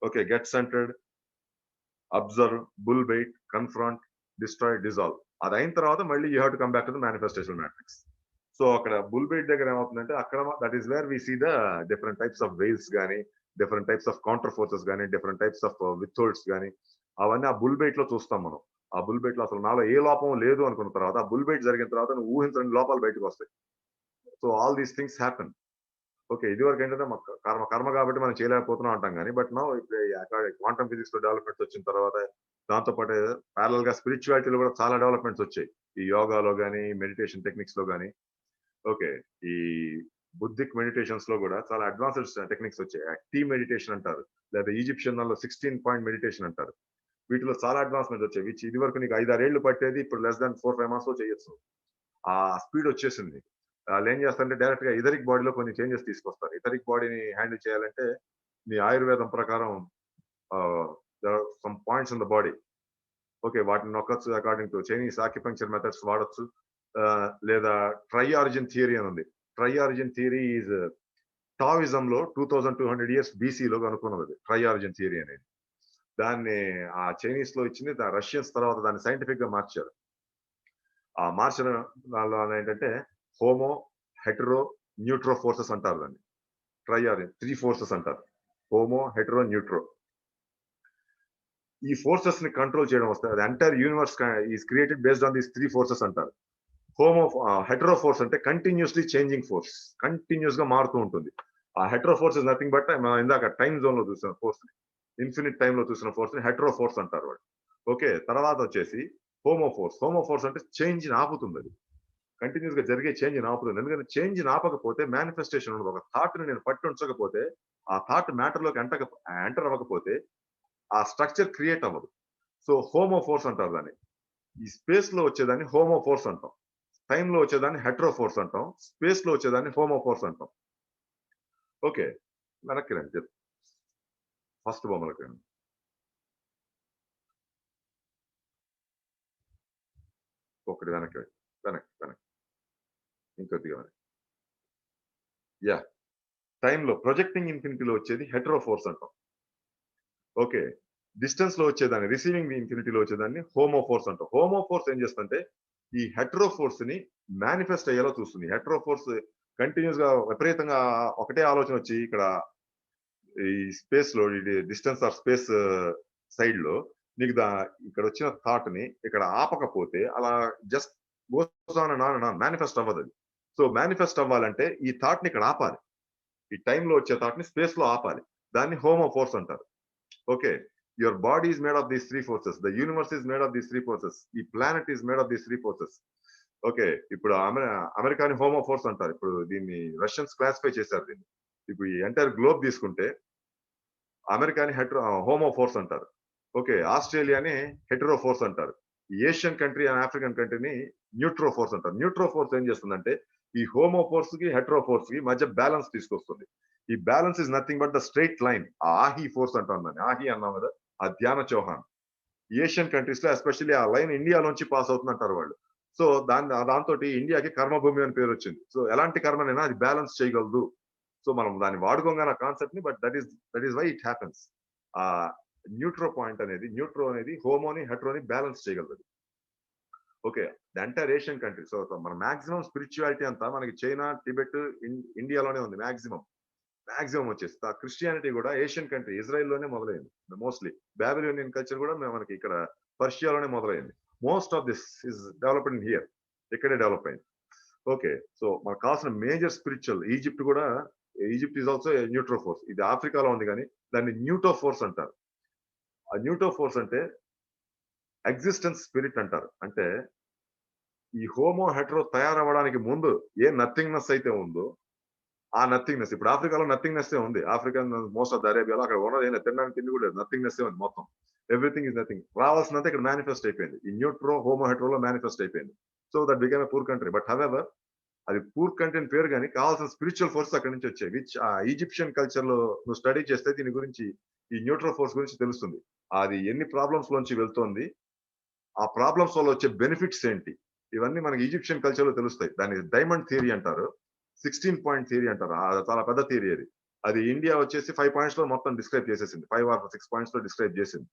Okay, get centred, observe, bull bite, confront, destroy, dissolve. అది అయిన తర్వాత మళ్ళీ you have to come back to the manifestation matrix. So అక్కడ బుల్ బైట్ దగ్గర ఏమవుతుందంటే అక్కడ that is where we see the different types of veils గానీ, different types of counter forces గానీ, different types of withholds గానీ, అవన్నీ ఆ bull byte లో చూస్తాం మనం. ఆ బుల్ బైట్ లో అసలు నాలో ఏ లోపం లేదు అనుకున్న తర్వాత ఆ బుల్ బైట్ జరిగిన తర్వాత నువ్వు ఊహించని లోపాలు బయటకు వస్తాయి. So all these things happen. Okay, ఇదివరకు ఏంటంటే మాకు కర్మ కర్మ కాబట్టి మనం చేయలేకపోతున్నాం అంటాం కానీ, బట్ నౌ ఇప్పుడు క్వాంటమ్ ఫిజిక్స్ లో డెవలప్మెంట్స్ వచ్చిన తర్వాత దాంతో పాటు ప్యారల్ గా స్పిరిచువాలిటీలో కూడా చాలా డెవలప్మెంట్స్ వచ్చాయి. ఈ యోగాలో గానీ, మెడిటేషన్ టెక్నిక్స్ లో గానీ. ఓకే, ఈ బుద్ధిక్ మెడిటేషన్స్ లో కూడా చాలా అడ్వాన్స్డ్ టెక్నిక్స్ వచ్చాయి. టీ మెడిటేషన్ అంటారు, లేదా ఈజిప్షియన్ లో 16 పాయింట్ మెడిటేషన్ అంటారు. వీటిలో చాలా అడ్వాన్స్మెంట్ వచ్చాయి. విచ్ ఇది వరకు నీకు 5-6 ఏళ్ళు పట్టేది ఇప్పుడు లెస్ దాన్ 4-5 మంత్స్ లో చేయొచ్చు. ఆ స్పీడ్ వచ్చేసింది. వాళ్ళు ఏం చేస్తారంటే డైరెక్ట్ గా ఇథరిక్ బాడీలో కొన్ని చేంజెస్ తీసుకొస్తారు. ఇథరిక్ బాడీని హ్యాండిల్ చేయాలంటే నీ ఆయుర్వేదం ప్రకారం some points in the body. Okay, వాటిని నొక్కచ్చు. According to Chinese acupuncture methods వాడచ్చు. లేదా ట్రై ఆరిజిన్ థియరీ అని ఉంది. Tri origin theory is Taoism లో 2200 ఇయర్స్ బీసీలో కనుక్కున్నది ట్రై ఆరిజిన్ థియరీ అనేది. దాన్ని ఆ చైనీస్ లో ఇచ్చింది, రష్యన్స్ తర్వాత దాన్ని సైంటిఫిక్ గా మార్చారు. ఆ మార్చిన దానిలో ఏంటంటే హోమో, హెటరో, న్యూట్రో ఫోర్సెస్ అంటారు దాన్ని. ట్రై ఆరిజిన్ 3 ఫోర్సెస్ అంటారు. Homo, hetero, న్యూట్రో. ఈ ఫోర్సెస్ ని కంట్రోల్ చేయడం వస్తుంది. అది entire universe is created based on these 3 forces అంటారు. హోమో హెటరో ఫోర్స్ అంటే కంటిన్యూస్లీ చేంజింగ్ ఫోర్స్, కంటిన్యూస్ గా మారుతూ ఉంటుంది. ఆ hetero force is nothing but మనం ఇందాక టైం జోన్ లో చూసిన ఫోర్స్, ఇన్ఫినిట్ టైమ్ లో చూసిన ఫోర్స్ ని హెటరో ఫోర్స్ అంటారు వాళ్ళు. ఓకే, తర్వాత వచ్చేసి హోమో ఫోర్స్. హోమో ఫోర్స్ అంటే చేంజ్ ఆపుతుంది. అది కంటిన్యూస్ గా జరిగే చేంజ్ ఆపుతుంది. ఎందుకంటే చేంజ్ ఆపకపోతే మేనిఫెస్టేషన్ ఉండదు. ఒక థాట్ ని నేను పట్టి ఉంచకపోతే, ఆ థాట్ మ్యాటర్ లోకి ఎంటర్ అవ్వకపోతే ఆ స్ట్రక్చర్ క్రియేట్ అవ్వదు. సో హోమో ఫోర్స్ అంటారు దాన్ని. ఈ స్పేస్ లో వచ్చేదాన్ని హోమో ఫోర్స్ అంటాం. టైమ్ లో వచ్చేదాన్ని హెట్రో ఫోర్స్ అంటాం. స్పేస్ లో వచ్చేదాన్ని హోమో ఫోర్స్ అంటాం. ఓకే, వెనక్కి రండి. ఫస్ట్ బొమ్మలకి రండి. ఒకటి వెనక్కి రండి. వెనక్కి వెనక్కి ఇంకొద్దిగా వెనక్కి. యా, టైమ్ లో ప్రొజెక్టింగ్ ఇన్ఫినిటీలో వచ్చేది హెట్రో ఫోర్స్ అంటాం. ఓకే, డిస్టెన్స్ లో వచ్చేదాన్ని రిసీవింగ్ ఇన్ఫినిటీలో వచ్చేదాన్ని హోమో ఫోర్స్ అంటాం. హోమో ఫోర్స్ ఏం చేస్తుంటే ఈ హెట్రో ఫోర్స్ ని మేనిఫెస్ట్ అయ్యేలా చూస్తుంది. హెట్రో ఫోర్స్ కంటిన్యూస్ గా విపరీతంగా ఒకటే ఆలోచన వచ్చి ఇక్కడ ఈ స్పేస్ లో ఇది డిస్టెన్స్ ఆఫ్ స్పేస్ సైడ్ లో నీకు ఇక్కడ వచ్చిన థాట్ ని ఇక్కడ ఆపకపోతే అలా జస్ట్ మేనిఫెస్ట్ అవ్వదు. అది సో మేనిఫెస్ట్ అవ్వాలంటే ఈ థాట్ ని ఇక్కడ ఆపాలి. ఈ టైంలో వచ్చే థాట్ ని స్పేస్ లో ఆపాలి. దాన్ని హోమో ఫోర్స్ అంటారు. Okay, your body is made of these 3 forces. The universe is made of these 3 forces. ఈ planet is made of these 3 forces. Okay, ఇప్పుడు అమెరికాని హోమో ఫోర్స్ అంటారు. ఇప్పుడు దీన్ని రష్యన్స్ క్లాసిఫై చేశారు దీన్ని. ఇప్పుడు ఈ ఎంటైర్ గ్లోబ్ తీసుకుంటే అమెరికాని హోమో ఫోర్స్ అంటారు. ఓకే, ఆస్ట్రేలియాని హెటరో ఫోర్స్ అంటారు. ఏషియన్ కంట్రీ అండ్ ఆఫ్రికన్ కంట్రీని న్యూట్రో ఫోర్స్ అంటారు. న్యూట్రో ఫోర్స్ ఏం చేస్తుందంటే ఈ హోమో ఫోర్స్ కి హెటరో ఫోర్స్ కి మధ్య బ్యాలెన్స్ తీసుకొస్తుంది. ఈ balance is nothing but the straight line. ఆహి ఫోర్స్ అంటాం దాన్ని. ఆహి అన్నాం కదా, ఆ ధ్యాన చౌహాన్. ఏషియన్ కంట్రీస్ లో ఎస్పెషల్లీ ఆ లైన్ ఇండియాలోంచి పాస్ అవుతుంది అంటారు వాళ్ళు. సో దాంతో ఇండియాకి కర్మభూమి అని పేరు వచ్చింది. సో ఎలాంటి కర్మనైనా అది బ్యాలెన్స్ చేయగలదు. సో మనం దాన్ని వాడుకోగానే ఆ కాన్సెప్ట్ ని, but that is why it happens. ఆ న్యూట్రో పాయింట్ అనేది, న్యూట్రో అనేది హోమోని హెట్రోని బ్యాలెన్స్ చేయగలదు. Okay, the entire Asian country. So మన మాక్సిమం స్పిరిచువాలిటీ అంతా మనకి చైనా, టిబెట్, ఇండియాలోనే ఉంది. మాక్సిమం వచ్చేసి క్రిస్టియానిటీ కూడా ఏషియన్ కంట్రీ ఇజ్రాయెల్ లోనే మొదలైంది. మోస్ట్లీ బాబిలోనియన్ కల్చర్ కూడా మనకి ఇక్కడ పర్షియాలోనే మొదలైంది. Most of this is developed in here. ఇక్కడే డెవలప్ అయింది. ఓకే. సో మనకు కావాల్సిన major spiritual Egypt is also neutro force. ఇది ఆఫ్రికాలో ఉంది కానీ దాన్ని న్యూటో ఫోర్స్ అంటారు. ఆ న్యూటో ఫోర్స్ అంటే ఎగ్జిస్టెన్స్ స్పిరిట్ అంటారు. అంటే ఈ హోమో హెటరో తయారవ్వడానికి ముందు ఏ నథింగ్‌నెస్ అయితే ఉందో, ఆ నథింగ్‌నెస్ ఇప్పుడు ఆఫ్రికాలో నథింగ్‌నెస్సే ఉంది. ఆఫ్రికన్ మోస్ట్ ఆఫ్ ద అరేబియాలో అక్కడ ఉన్నది ఏం లేదు. తినడానికి తిండి కూడా లేదు. నథింగ్‌నెస్సే ఉంది మొత్తం. Everything is nothing. రావాల్సినంత ఇక్కడ మేనిఫెస్ట్ అయిపోయింది. ఈ న్యూట్రో, హోమో హెటరోలో మేనిఫెస్ట్ అయిపోయింది. So that became a poor country. But however అది పూర్ కంట్రీ అని పేరు గాని కావాల్సిన స్పిరిచువల్ ఫోర్స్ అక్కడి నుంచి వచ్చాయి. విచ్ ఈజిప్షియన్ కల్చర్‌లో నువ్వు స్టడీ చేస్తే దీని గురించి ఈ న్యూట్రో ఫోర్స్ గురించి తెలుస్తుంది. అది ఎన్ని ప్రాబ్లమ్స్ లోంచి వెళ్తోంది. ఆ ప్రాబ్లమ్స్ వల్ల వచ్చే బెనిఫిట్స్ ఏంటి? ఇవన్నీ మనకి ఈజిప్షియన్ కల్చర్‌లో తెలుస్తాయి. దాన్ని డైమండ్ థియరీ అంటారు. 16 పాయింట్ థియరీ అంటారు. చాలా పెద్ద థియరీ అది. అది ఇండియా వచ్చేసి 5 పాయింట్స్‌లో మొత్తం డిస్క్రైబ్ చేసేసింది. 5 ఆర్ 6 పాయింట్స్‌లో డిస్క్రైబ్ చేసింది.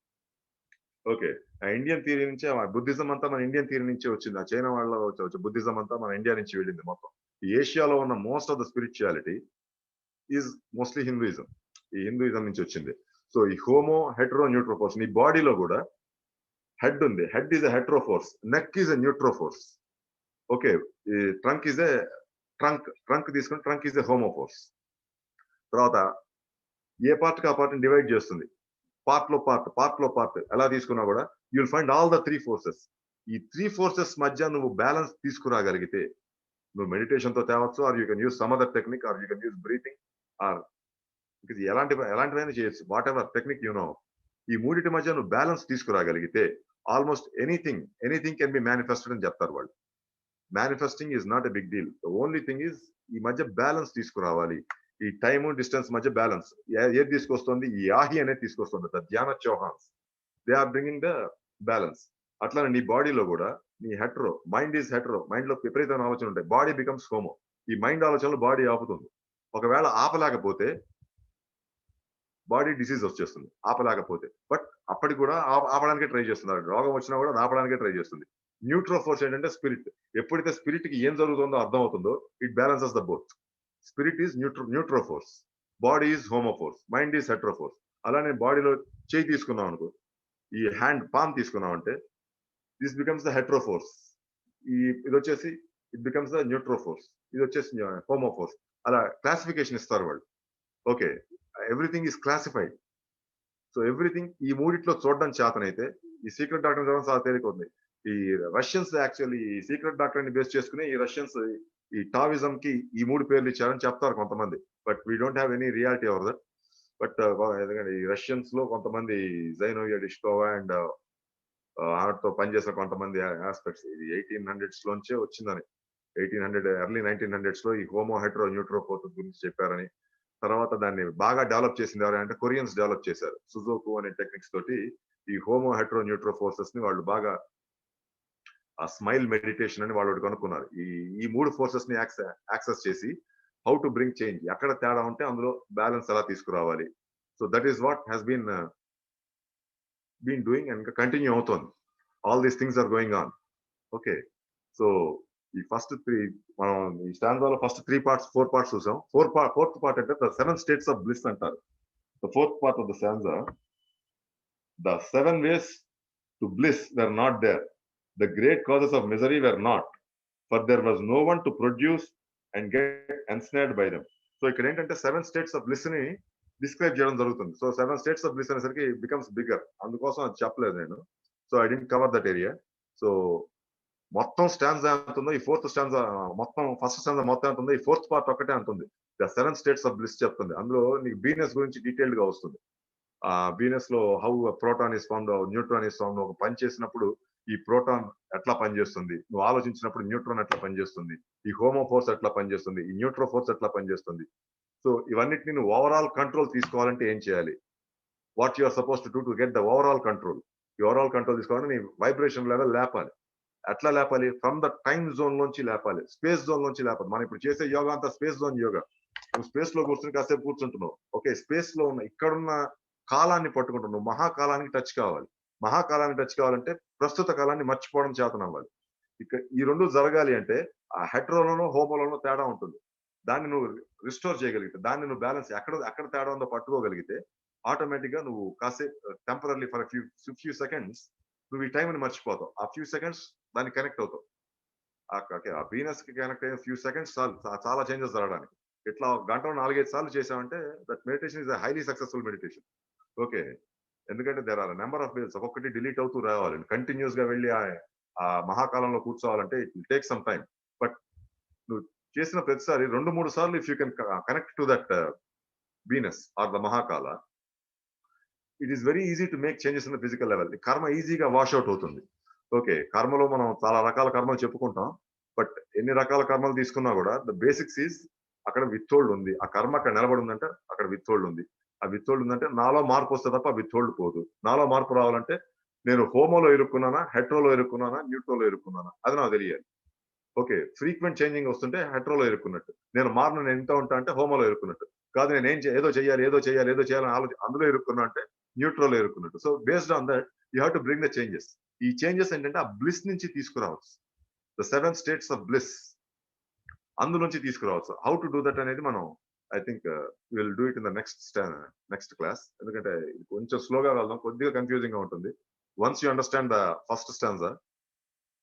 ఓకే. ఆ ఇండియన్ థియరీ నుంచే బుద్ధిజం అంతా మన ఇండియన్ థియరీ నుంచే వచ్చింది. ఆ చైనా వాళ్ళలో వచ్చే బుద్ధిజం అంతా మన ఇండియా నుంచి వెళ్ళింది మొత్తం. ఈ ఏషియాలో ఉన్న most of the spirituality is mostly Hinduism. ఈ హిందూయిజం నుంచి వచ్చింది. సో ఈ హోమో, హెటెరో, న్యూట్రో ఫోర్స్ నీ బాడీలో గూడా హెడ్ ఉంది. Head is a hetero force. Neck is a neutro force. Okay. ఈ ట్రంక్ ఈస్ ఎ ట్రంక్ తీసుకుంటే trunk is a homo force. తర్వాత ఏ పార్ట్‌కి ఆ పార్ట్‌ని డివైడ్ చేస్తుంది. పార్ట్ ఎలా తీసుకున్నా గూడా you will find all the 3 forces. ఈ 3 ఫోర్సెస్ మధ్య నువ్వు బాలన్స్ తీసుకురాగలిగితే నువ్వు మెడిటేషన్‌తో తేవచ్చు. Or you can use some other technique or you can use breathing or ఇది ఎలాంటివైనా చేయొచ్చు. Whatever technique you know. ఈ మూడిటి మధ్య నువ్వు బాలన్స్ తీసుకురాగలిగితే almost anything can be manifested అని చెప్తారు వాళ్ళు. Manifesting is not a big deal. The only thing is ఈ మధ్య బ్యాలెన్స్ తీసుకురావాలి. ఈ టైము, డిస్టెన్స్ మధ్య బ్యాలెన్స్. ఏది తీసుకొస్తుంది? ఈ యాహి అనేది తీసుకొస్తుంది. The Dhyan Chohans. They are bringing the balance. అట్లానే నీ బాడీలో గూడా నీ హెటెరో, మైండ్ ఈజ్ హెటెరో. మైండ్‌లో విపరీతమైన ఆలోచనలు ఉంటాయి. Body becomes homo. ఈ మైండ్ ఆలోచనలు బాడీ ఆపుతుంది. ఒకవేళ ఆపలేకపోతే బాడీ డిసీజ్ వచ్చేస్తుంది. ఆపలేకపోతే. బట్ అప్పటికి కూడా ఆపడానికే ట్రై చేస్తున్నారు. రోగం వచ్చినా కూడా అది ఆపడానికే ట్రై చేస్తుంది. న్యూట్రో ఫోర్స్ ఏంటంటే స్పిరిట్. ఎప్పుడైతే స్పిరిట్‌కి ఏం జరుగుతుందో అర్థమవుతుందో it balances the both. Spirit is neutro force. Body is homo force. Mind is hetero force. అలానే బాడీలో చెయ్యి తీసుకున్నాం అనుకో. ఈ హ్యాండ్ పామ్ తీసుకున్నామంటే this becomes the hetero force. ఈ ఇదొచ్చేసి it becomes the neutro force. ఇదొచ్చేసి హోమో ఫోర్స్. అలా క్లాసిఫికేషన్ ఇస్తారు వాళ్ళు. Okay. Everything is classified. So everything ఈ మూడిట్లో చూడడం చేతనైతే ఈ సీక్రెట్ డాక్టర్ చదవడం చాలా తేలికవుతుంది. ఈ రష్యన్స్ యాక్చువల్లీ ఈ సీక్రెట్ డాక్టర్ ని బేస్ చేసుకుని ఈ రష్యన్స్ ఈ టావిజం కి ఈ 3 పేర్లు ఇచ్చారని చెప్తారు కొంతమంది. But we don't have any reality over that. But ఎందుకంటే ఈ రష్యన్స్ లో కొంతమంది జైనోవియా డిస్టోవా అండ్ ఆవిడతో పనిచేసిన కొంతమంది ఆస్పెక్ట్స్ ఇది 1800s లోంచే వచ్చిందని. 1800 ఎర్లీ 1900s లో ఈ హోమో హెటెరో న్యూట్రో ఫోర్సెస్ గురించి చెప్పారని. తర్వాత దాన్ని బాగా డెవలప్ చేసింది ఎవరంటే కొరియన్స్ డెవలప్ చేశారు. సుజోకు అనే టెక్నిక్స్ తోటి ఈ హోమో హెటెరో న్యూట్రో ఫోర్సెస్ ని వాళ్ళు బాగా ఆ స్మైల్ మెడిటేషన్ అని వాళ్ళు ఒకటి కనుక్కున్నారు. ఈ 3 ఫోర్సెస్ ని యాక్సెస్ చేసి హౌ టు బ్రింగ్ చేంజ్. ఎక్కడ తేడా ఉంటే అందులో బ్యాలెన్స్ ఎలా తీసుకురావాలి. So that is what has been doing and ఇంకా కంటిన్యూ అవుతోంది. All these things are going on. Okay. So ఈ ఫస్ట్ 3 మనం ఈ స్టాంజాలో ఫస్ట్ 3 పార్ట్స్, 4 పార్ట్స్ చూసాం. ఫోర్త్ పార్ట్ అంటే ద 7 స్టేట్స్ ఆఫ్ బ్లిస్ అంటారు. The fourth part of the stanza the 7 ways to bliss were not there. The great causes of misery were not. For there was no one to produce and get ensnared by them. So ఇక్కడ ఏంటంటే 7 states of bliss ని describe చేయడం జరుగుతుంది. So 7 states of bliss అనేసరికి becomes bigger. అందుకోసం అది చెప్పలేదు నేను. So I didn't cover that area. So మొత్తం స్టాంజా ఎంత ఉందో ఈ ఫోర్త్ స్టాంజా మొత్తం ఫస్ట్ స్టాంజా మొత్తం ఎంత ఉందో ఈ ఫోర్త్ పార్ట్ ఒక్కటే అంత ఉంది. ద 7 స్టేట్స్ ఆఫ్ బ్లిస్ చెప్తుంది. అందులో నీకు వీనస్ గురించి డీటెయిల్డ్ గా వస్తుంది. వీనస్ లో how proton is found, neutron is found. ఒక పని చేసినప్పుడు ఈ ప్రోటాన్ ఎట్లా పనిచేస్తుంది, నువ్వు ఆలోచించినప్పుడు న్యూట్రాన్ ఎట్లా పనిచేస్తుంది, ఈ హోమో ఫోర్స్ ఎట్లా పనిచేస్తుంది, ఈ న్యూట్రో ఫోర్స్ ఎట్లా పనిచేస్తుంది. సో ఇవన్నిటిని నువ్వు ఓవరాల్ కంట్రోల్ తీసుకోవాలంటే ఏం చేయాలి? What you are suppose to get the overall control. ఈ ఓవరాల్ కంట్రోల్ తీసుకోవాలంటే నీ వైబ్రేషన్ లెవెల్ లేపాలి. ఎట్లా లేపాలి? ఫ్రమ్ ద టైమ్ జోన్ నుంచి లేపాలి. స్పేస్ జోన్ నుంచి లేపాలి. మనం ఇప్పుడు చేసే యోగా అంతా స్పేస్ జోన్ యోగా. నువ్వు స్పేస్ లో కూర్చొని కాసేపు కూర్చుంటున్నావు. ఓకే. స్పేస్ లో ఉన్న ఇక్కడున్న కాలాన్ని పట్టుకుంటున్నావు. నువ్వు మహాకాలానికి టచ్ కావాలి. మహాకాలానికి టచ్ కావాలంటే ప్రస్తుత కాలాన్ని మర్చిపోవడం చేతనవ్వాలి. ఇక ఈ 2 జరగాలి అంటే ఆ హెటెరోలోనో, హోమోలోనో తేడా ఉంటుంది. దాన్ని నువ్వు రిస్టోర్ చేయగలిగితే, దాన్ని నువ్వు బ్యాలెన్స్ ఎక్కడ తేడా ఉందో పట్టుకోగలిగితే ఆటోమేటిక్ గా నువ్వు కాసేపు టెంపరరీ ఫర్ ఫ్యూ సెకండ్స్ నువ్వు ఈ టైంని మర్చిపోతావు. ఆ ఫ్యూ సెకండ్స్ దానికి కనెక్ట్ అవుతావు. ఓకే. ఆ వీనస్‌కి కనెక్ట్ అయిన ఫ్యూ సెకండ్స్ చాలు. చాలా చేంజెస్ జరగడానికి. ఇట్లా ఒక గంటలో 4, 5 సార్లు చేసామంటే that meditation is a highly successful meditation. Okay. ఎందుకంటే there are number of ways ఒక్కొక్కటి డిలీట్ అవుతూ రావాలి. కంటిన్యూయస్‌గా వెళ్లి ఆ మహాకాలంలో కూర్చోవాలంటే it will take some time. But నువ్వు చేసిన ప్రతిసారి 2, 3 సార్లు if you can connect to that Venus or the Mahakala, it is very easy to make changes in the physical level. Karma ఈజీగా వాష్ ఔట్ అవుతుంది. ఓకే. కర్మలో మనం చాలా రకాల కర్మలు చెప్పుకుంటాం. బట్ ఎన్ని రకాల కర్మలు తీసుకున్నా గూడా ద బేసిక్స్ ఈస్ అక్కడ విత్‌హోల్డ్ ఉంది. ఆ కర్మ అక్కడ నిలబడుందంటే అక్కడ విత్‌హోల్డ్ ఉంది. ఆ విత్‌హోల్డ్ ఉందంటే నాలో మార్పొస్తే తప్ప విత్‌హోల్డ్ పోదు. నాలో మార్పు రావాలంటే నేను హోమోలో ఇరుక్కున్నానా? హెటెరోలో ఇరుక్కున్నానా? న్యూట్రోలో ఇరుక్కున్నానా? అది నాకు తెలియాలి. ఓకే. ఫ్రీక్వెంట్ చేంజింగ్ వస్తుంటే హెటెరోలో ఇరుక్కున్నట్టు. నేను మారను నేను ఇంతే ఉంటా అంటే హోమోలో ఇరుక్కున్నట్టు. కాదు నేనేం ఏదో చేయాలి, ఏదో చేయాలి, ఏదో చేయాలని అందులో ఇరుక్కున్నా అంటే న్యూట్రోలో ఇరుక్కున్నట్టు. So based on that you have to bring the changes. ఈ చేంజెస్ ఏంటంటే ఆ బ్లిస్ నుంచి తీసుకురావచ్చు. ద 7 స్టేట్స్ ఆఫ్ బ్లిస్ అందులోంచి తీసుకురావచ్చు. హౌ టు డూ దట్ అనేది మనం I think will do it in the next class. ఎందుకంటే ఇది కొంచెం స్లోగా వెళ్దాం. కొద్దిగా కన్‌ఫ్యూజింగ్‌గా ఉంటుంది. Once you understand the first stanza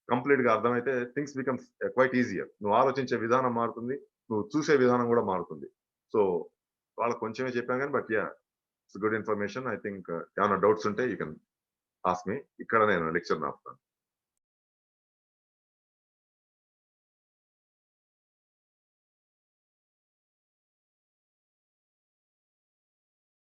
కంప్లీట్‌గా అర్థమైతే థింగ్స్ బికమ్స్ క్వైట్ ఈజియర్. నువ్వు ఆలోచించే విధానం మారుతుంది. నువ్వు చూసే విధానం గూడా మారుతుంది. సో, వాళ్ళకి కొంచెమే చెప్పాను గాని but yeah! It's good information. I think ఏమన్నా డౌట్స్ ఉంటే యూ కెన్ ఆస్క్ మీ. ఇక్కడ నేను లెక్చర్‌ని ఆపుతాను.